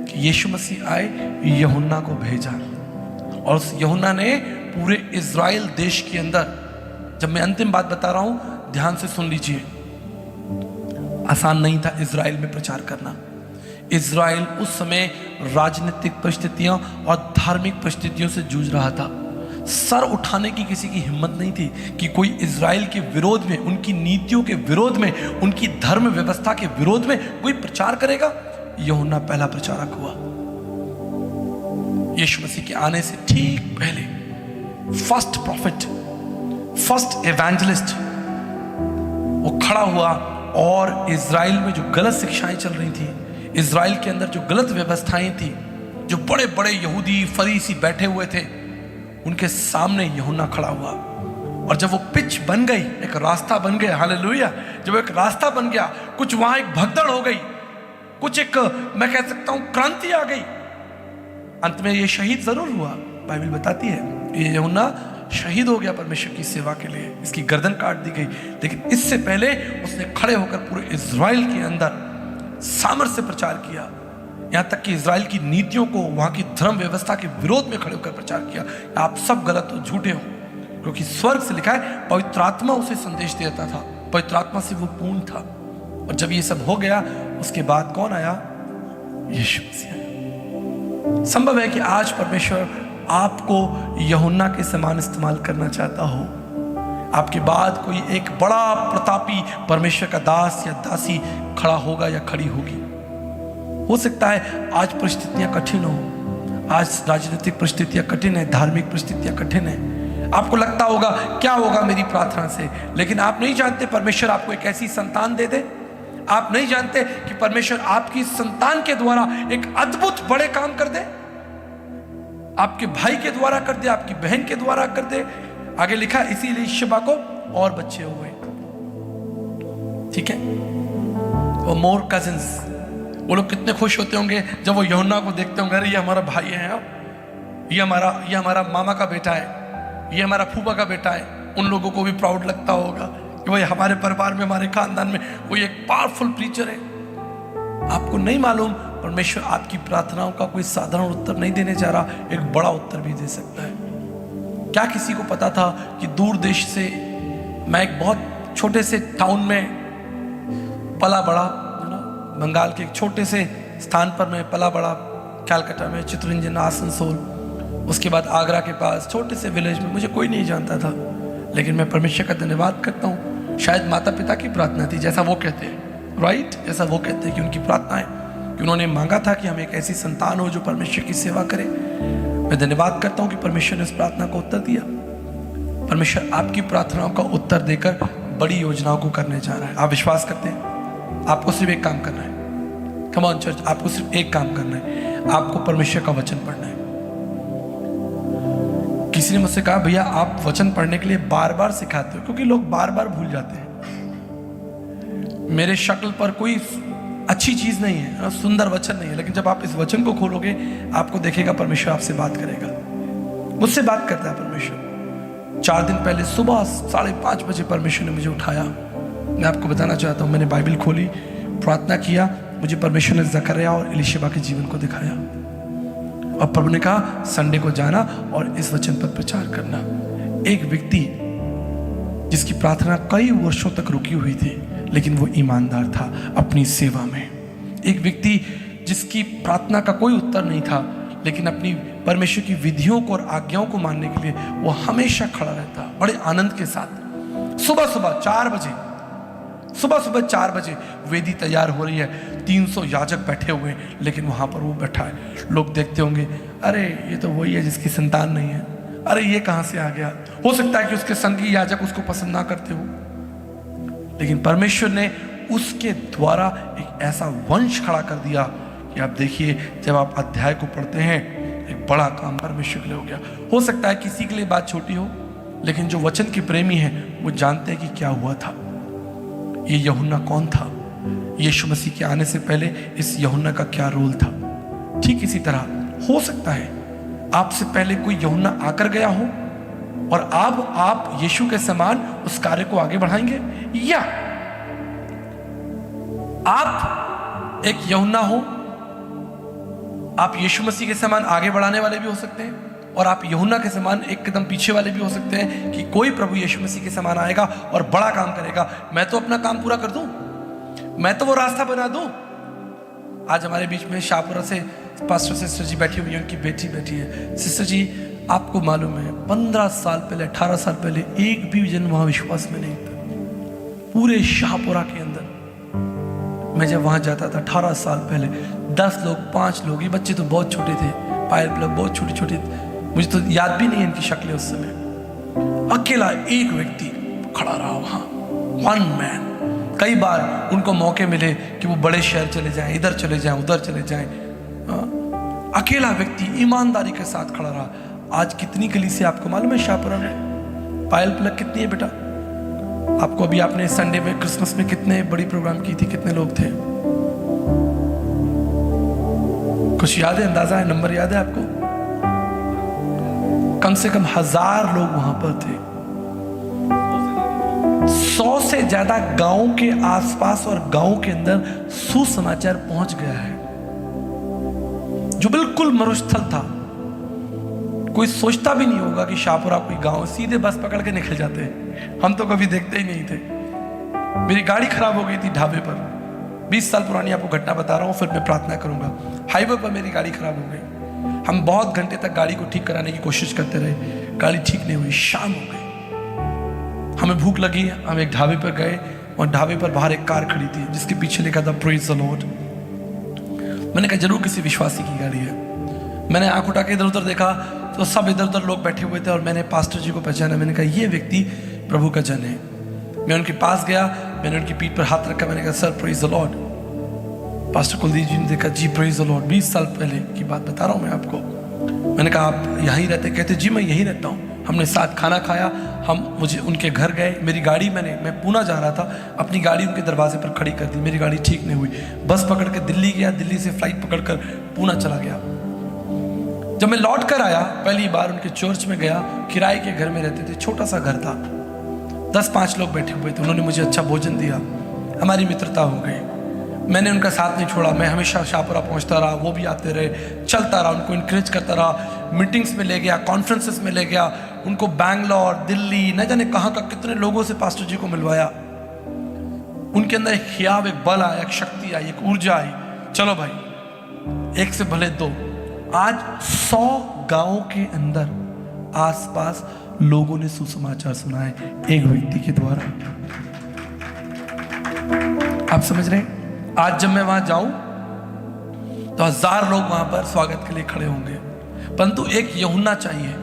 कि यीशु मसीह आए, यूहन्ना को भेजा, और उस यूहन्ना ने पूरे इज़राइल देश के अंदर, जब मैं अंतिम बात बता रहा हूं ध्यान से सुन लीजिए, आसान नहीं था इज़राइल में प्रचार करना। इज़राइल उस समय राजनीतिक परिस्थितियों और धार्मिक परिस्थितियों से जूझ रहा था। सर उठाने की किसी की हिम्मत नहीं थी कि कोई इज़राइल के विरोध में, उनकी नीतियों के विरोध में, उनकी धर्म व्यवस्था के विरोध में कोई प्रचार करेगा। यूहन्ना पहला प्रचारक हुआ। यीशु मसीह के आने से ठीक पहले फर्स्ट प्रॉफिट, फर्स्ट एवेंजलिस्ट वो खड़ा हुआ, और इज़राइल में जो गलत शिक्षाएं चल रही थी, इज़राइल के अंदर जो गलत व्यवस्थाएं थी, जो बड़े बड़े यहूदी फरीसी बैठे हुए थे, उनके सामने यूहन्ना खड़ा हुआ। और जब वो पिच बन गई, एक रास्ता बन गया, हालेलुया, जब एक रास्ता बन गया, कुछ वहां एक भगदड़ हो गई, कुछ एक, मैं कह सकता हूं, क्रांति आ गई। अंत में ये शहीद जरूर हुआ, बाइबल बताती है ये यूहन्ना शहीद हो गया परमेश्वर की सेवा के लिए, इसकी गर्दन काट दी गई। लेकिन इससे पहले उसने खड़े होकर पूरे इज़राइल के अंदर सामर्थ्य से प्रचार किया, यहां तक कि इज़राइल की नीतियों को, वहां की धर्म व्यवस्था के विरोध में खड़े होकर प्रचार किया। आप सब गलत हो, झूठे हो, क्योंकि स्वर्ग से लिखा है पवित्र आत्मा उसे संदेश देता था, पवित्र आत्मा से वो पूर्ण था। और जब ये सब हो गया, उसके बाद कौन आया? यीशु मसीह आया। संभव है कि आज परमेश्वर आपको यूहन्ना के समान इस्तेमाल करना चाहता हो। आपके बाद कोई एक बड़ा प्रतापी परमेश्वर का दास या दासी खड़ा होगा या खड़ी होगी। हो सकता है आज परिस्थितियां कठिन हो, आज राजनीतिक परिस्थितियां कठिन है, धार्मिक परिस्थितियां कठिन है। आपको लगता होगा क्या होगा मेरी प्रार्थना से, लेकिन आप नहीं जानते परमेश्वर आपको एक ऐसी संतान दे दे। आप नहीं जानते कि परमेश्वर आपकी संतान के द्वारा एक अद्भुत बड़े काम कर दे, आपके भाई के द्वारा कर दे, आपकी बहन के द्वारा कर दे। आगे लिखा इसीलिए एलीशिबा को और बच्चे हुए, ठीक है। वो मोर कजिन्स, वो लोग कितने खुश होते होंगे जब वो यूहन्ना को देखते होंगे, अरे ये हमारा भाई है, ये हमारा मामा का बेटा है। ये हमारा फूफा का बेटा है, उन लोगों को भी प्राउड लगता होगा कि भाई हमारे परिवार में, हमारे खानदान में कोई एक पावरफुल प्रीचर है। आपको नहीं मालूम परमेश्वर आपकी प्रार्थनाओं का कोई साधारण उत्तर नहीं देने जा रहा, एक बड़ा उत्तर भी दे सकता है। क्या किसी को पता था कि दूर देश से मैं एक बहुत छोटे से टाउन में पला बड़ा, बंगाल के एक छोटे से स्थान पर मैं पला बड़ा, कलकत्ता में, चित्तरंजन, आसनसोल, उसके बाद आगरा के पास छोटे से विलेज में, मुझे कोई नहीं जानता था। लेकिन मैं परमेश्वर का धन्यवाद करता हूँ, शायद माता पिता की प्रार्थना थी, जैसा वो कहते हैं, राइट, जैसा वो कहते हैं कि उनकी प्रार्थना है कि उन्होंने मांगा था कि हम एक ऐसी संतान हो जो परमेश्वर की सेवा करे। मैं धन्यवाद करता हूँ कि परमेश्वर ने उस प्रार्थना को उत्तर दिया। परमेश्वर आपकी प्रार्थनाओं का उत्तर देकर बड़ी योजनाओं को करने जा रहा है। आप विश्वास करते हैं? आपको सिर्फ एक काम करना है, कम ऑन चर्च, आपको सिर्फ एक काम करना है, आपको परमेश्वर का वचन पढ़ना है। किसी ने मुझसे कहा भैया आप वचन पढ़ने के लिए बार बार सिखाते हो, क्योंकि लोग बार बार भूल जाते हैं। मेरे शक्ल पर कोई अच्छी चीज नहीं है, सुंदर वचन नहीं है, लेकिन जब आप इस वचन को खोलोगे आपको देखेगा परमेश्वर आपसे बात करेगा। मुझसे बात करता है परमेश्वर। 4 दिन पहले सुबह 5:30 बजे परमेश्वर ने मुझे उठाया। मैं आपको बताना चाहता हूँ, मैंने बाइबल खोली, प्रार्थना किया, मुझे परमेश्वर ने जकरिया और एलीशिबा के जीवन को दिखाया और प्रभु ने कहा संडे को जाना और इस वचन पर प्रचार करना। एक व्यक्ति जिसकी प्रार्थना कई वर्षों तक रुकी हुई थी, लेकिन वो ईमानदार था अपनी सेवा में। एक व्यक्ति जिसकी प्रार्थना का कोई उत्तर नहीं था, लेकिन अपनी परमेश्वर की विधियों को और आज्ञाओं को मानने के लिए वो हमेशा खड़ा रहता, बड़े आनंद के साथ। सुबह सुबह 4 बजे वेदी तैयार हो रही है, 300 याजक बैठे हुए हैं, लेकिन वहां पर वो बैठा है। लोग देखते होंगे, अरे ये तो वही है जिसकी संतान नहीं है, अरे ये कहां से आ गया। हो सकता है कि उसके संगी याजक उसको पसंद ना करते हो, लेकिन परमेश्वर ने उसके द्वारा एक ऐसा वंश खड़ा कर दिया कि आप देखिए, जब आप अध्याय को पढ़ते हैं, एक बड़ा काम परमेश्वर के लिए हो गया। हो सकता है किसी के लिए बात छोटी हो, लेकिन जो वचन के प्रेमी हैं वो जानते हैं कि क्या हुआ था। ये यूहन्ना कौन था, यीशु मसीह के आने से पहले इस यूहन्ना का क्या रोल था। ठीक इसी तरह हो सकता है आपसे पहले कोई यूहन्ना आकर गया हो और अब आप यीशु के समान उस कार्य को आगे बढ़ाएंगे, या आप एक यूहन्ना हो, आप यीशु मसीह के समान आगे बढ़ाने वाले भी हो सकते हैं, और आप यूहन्ना के समान एक कदम पीछे वाले भी हो सकते हैं कि कोई प्रभु यीशु मसीह के समान आएगा और बड़ा काम करेगा। मैं तो अपना काम पूरा कर दूं, मैं तो वो रास्ता बना दूं। आज हमारे बीच में शाहपुरा से पास्टर सिस्टर जी बैठी हुई है, उनकी बेटी बैठी है। सिस्टर जी, आपको मालूम है 15 साल पहले, 18 साल पहले एक भी जन वहां विश्वास में नहीं था। पूरे शाहपुरा के अंदर मैं जब वहां जाता था 18 साल पहले, 10 लोग, 5 लोग, ये बच्चे तो बहुत छोटे थे, पायल प्लग बहुत छोटे छोटे, मुझे तो याद भी नहीं है इनकी शक्लें उस समय। अकेला एक व्यक्ति खड़ा रहा वहां, वन मैन। कई बार उनको मौके मिले कि वो बड़े शहर चले जाएं, इधर चले जाएं, उधर चले जाएं, अकेला व्यक्ति ईमानदारी के साथ खड़ा रहा। आज कितनी कलीसिया आपको मालूम है शाहपुरा में? पायल प्लग कितनी है बेटा? आपको अभी आपने संडे में, क्रिसमस में कितने बड़ी प्रोग्राम की थी, कितने लोग थे? कुछ याद है, अंदाजा है, नंबर याद है आपको? कम से कम 1000 लोग वहां पर थे। 100 से ज्यादा गांव के आसपास और गांव के अंदर सुसमाचार पहुंच गया है, जो बिल्कुल मरुस्थल था। कोई सोचता भी नहीं होगा कि शाहपुरा कोई गांव, सीधे बस पकड़ के निकल जाते हैं। हम तो कभी देखते ही नहीं थे। मेरी गाड़ी खराब हो गई थी ढाबे पर, 20 साल पुरानी आपको घटना बता रहा हूं, फिर मैं प्रार्थना करूंगा। हाईवे पर मेरी गाड़ी खराब हो गई, हम बहुत घंटे तक गाड़ी को ठीक कराने की कोशिश करते रहे, गाड़ी ठीक नहीं हुई। शाम हो गई, हमें भूख लगी, हम एक ढाबे पर गए और ढाबे पर बाहर एक कार खड़ी थी जिसके पीछे लिखा था प्रेज द लॉर्ड। मैंने कहा जरूर किसी विश्वासी की गाड़ी है। मैंने आंख उठा के इधर उधर देखा तो सब इधर उधर लोग बैठे हुए थे और मैंने पास्टर जी को पहचाना। मैंने कहा ये व्यक्ति प्रभु का जन है। मैं उनके पास गया, मैंने उनकी पीठ पर हाथ रखा, मैंने कहा sir praise the Lord. Pastor Kuldeep ji ने देखा, जी प्रेज द लॉर्ड। 20 साल पहले की बात बता रहा हूँ मैं आपको। मैंने कहा आप यहीं रहते? कहते जी मैं यहीं रहता हूँ। हमने साथ खाना खाया, मुझे उनके घर गए। मेरी गाड़ी मैं पूना जा रहा था, अपनी गाड़ी उनके दरवाजे पर खड़ी कर दी। मेरी गाड़ी ठीक नहीं हुई, बस पकड़ के दिल्ली गया, दिल्ली से फ्लाइट पकड़ कर पूना चला गया। जब मैं लौट कर आया, पहली बार उनके चर्च में गया, किराए के घर में रहते थे, छोटा सा घर था, 10-5 लोग बैठे हुए थे। उन्होंने मुझे अच्छा भोजन दिया, हमारी मित्रता हो गई। मैंने उनका साथ नहीं छोड़ा, मैं हमेशा शाहपुरा पहुंचता रहा, वो भी आते रहे, चलता रहा, उनको इनकरेज करता रहा, मीटिंग्स में ले गया, कॉन्फ्रेंसेस में ले गया, उनको बैंगलोर, दिल्ली, न जाने कहाँ का कितने लोगों से पास्टर जी को मिलवाया। उनके अंदर एक हियाव, एक बल आया, एक शक्ति आई, एक ऊर्जा आई। चलो भाई, एक से भले दो। आज 100 गांवों के अंदर आसपास लोगों ने सुसमाचार सुना है एक व्यक्ति के द्वारा। आप समझ रहे हैं? आज जब मैं वहां जाऊं तो 1000 लोग वहां पर स्वागत के लिए खड़े होंगे, परंतु एक यूहन्ना चाहिए,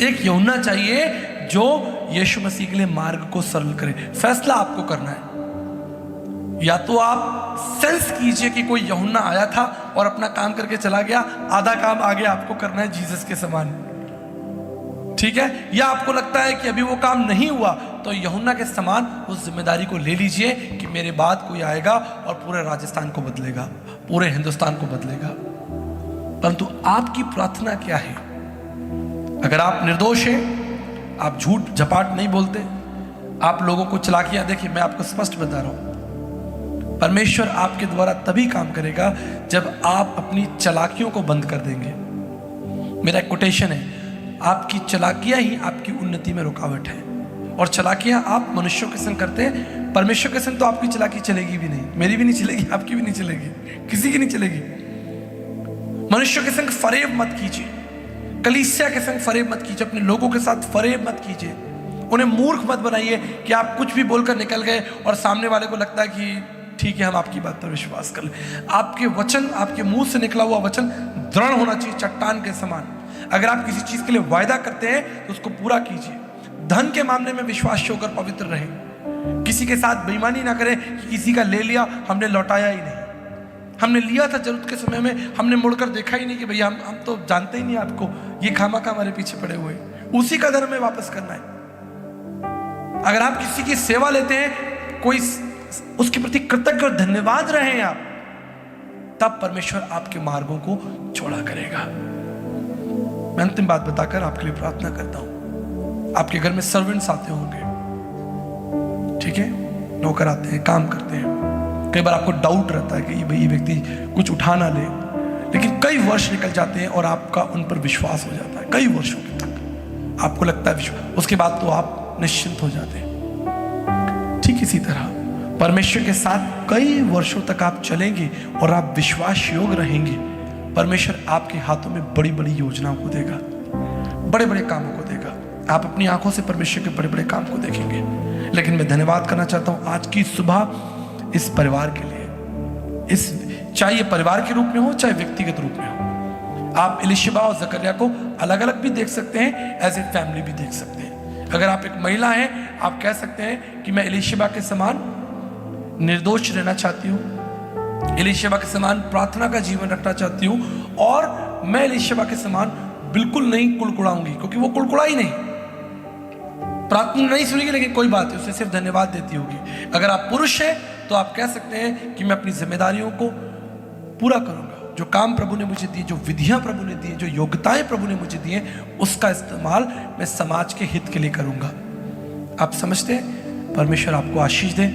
एक यूहन्ना चाहिए जो यीशु मसीह के लिए मार्ग को सरल करे। फैसला आपको करना है, या तो आप सेंस कीजिए कि कोई यूहन्ना आया था और अपना काम करके चला गया, आधा काम आगे आपको करना है जीसस के समान, ठीक है? या आपको लगता है कि अभी वो काम नहीं हुआ, तो यूहन्ना के समान उस जिम्मेदारी को ले लीजिए कि मेरे बाद कोई आएगा और पूरे राजस्थान को बदलेगा, पूरे हिंदुस्तान को बदलेगा। परंतु आपकी प्रार्थना क्या है? अगर आप निर्दोष हैं, आप झूठ झपाट नहीं बोलते, आप लोगों को चलाकियां, देखिए मैं आपको स्पष्ट बता रहा हूं, परमेश्वर आपके द्वारा तभी काम करेगा जब आप अपनी चलाकियों को बंद कर देंगे। मेरा एक कोटेशन है, आपकी चलाकियां ही आपकी उन्नति में रुकावट है। और चलाकियां आप मनुष्यों के संग करते हैं, परमेश्वर के संग तो आपकी चलाकी चलेगी भी नहीं, मेरी भी नहीं चलेगी, आपकी भी नहीं चलेगी, किसी की नहीं चलेगी। मनुष्यों के संग फरेब मत कीजिए, कलीसिया के संग फरेब मत कीजिए, अपने लोगों के साथ फरेब मत कीजिए, उन्हें मूर्ख मत बनाइए कि आप कुछ भी बोलकर निकल गए और सामने वाले को लगता है कि ठीक है हम आपकी बात पर विश्वास कर लें। आपके वचन, आपके मुंह से निकला हुआ वचन दृढ़ होना चाहिए, चट्टान के समान। अगर आप किसी चीज के लिए वायदा करते हैं तो उसको पूरा कीजिए। धन के मामले में विश्वास होकर पवित्र रहें, किसी के साथ बेईमानी ना करें कि किसी का ले लिया हमने लौटाया ही नहीं, हमने लिया था जरूरत के समय में, हमने मुड़कर देखा ही नहीं कि भैया हम तो जानते ही नहीं आपको, ये खामा हमारे पीछे पड़े हुए, उसी का धन हमें वापस करना है। अगर आप किसी की सेवा लेते हैं, कोई उसके प्रति कृतज्ञ और धन्यवाद रहें आप, तब परमेश्वर आपके मार्गों को चौड़ा करेगा। मैं अंतिम बात बताकर आपके लिए प्रार्थना करता हूं। आपके घर में सर्वेंट्स आते होंगे, ठीक है, नौकर आते हैं, काम करते हैं। कई बार आपको डाउट रहता है कि भाई ये व्यक्ति कुछ उठा ना ले, लेकिन कई वर्ष निकल जाते हैं और आपका उन पर विश्वास हो जाता है, कई वर्षों तक आपको लगता है विश्वास, उसके बाद तो आप निश्चिंत हो जाते हैं। ठीक इसी तरह परमेश्वर के साथ कई वर्षों तक आप चलेंगे और आप विश्वास योग्य रहेंगे, परमेश्वर आपके हाथों में बड़ी बड़ी योजनाओं को देगा, बड़े बड़े कामों को देगा। आप अपनी आंखों से परमेश्वर के बड़े बड़े काम को देखेंगे। लेकिन मैं धन्यवाद करना चाहता हूं आज की सुबह इस परिवार के लिए, इस चाहे ये परिवार के रूप में हो चाहे व्यक्तिगत रूप में हो। आप एलीशिबा और जकरिया को अलग अलग भी देख सकते हैं, एज ए फैमिली भी देख सकते हैं। अगर आप एक महिला हैं, आप कह सकते हैं कि मैं एलीशिबा के समान निर्दोष रहना चाहती हूँ, एलीशिबा के समान प्रार्थना का जीवन रखना चाहती हूँ, और मैं एलीशिबा के समान बिल्कुल नहीं कुड़कुड़ाऊंगी, क्योंकि वो कुड़कुड़ा ही नहीं, प्रार्थना नहीं सुनेगी, लेकिन कोई बात है, उसे सिर्फ धन्यवाद देती होगी। अगर आप पुरुष हैं तो आप कह सकते हैं कि मैं अपनी जिम्मेदारियों को पूरा करूंगा, जो काम प्रभु ने मुझे दिए, जो विधियां प्रभु ने दी, जो योग्यताएं प्रभु ने मुझे दी हैं, उसका इस्तेमाल मैं समाज के हित के लिए करूंगा। आप समझते हैं? परमेश्वर आपको आशीष दे।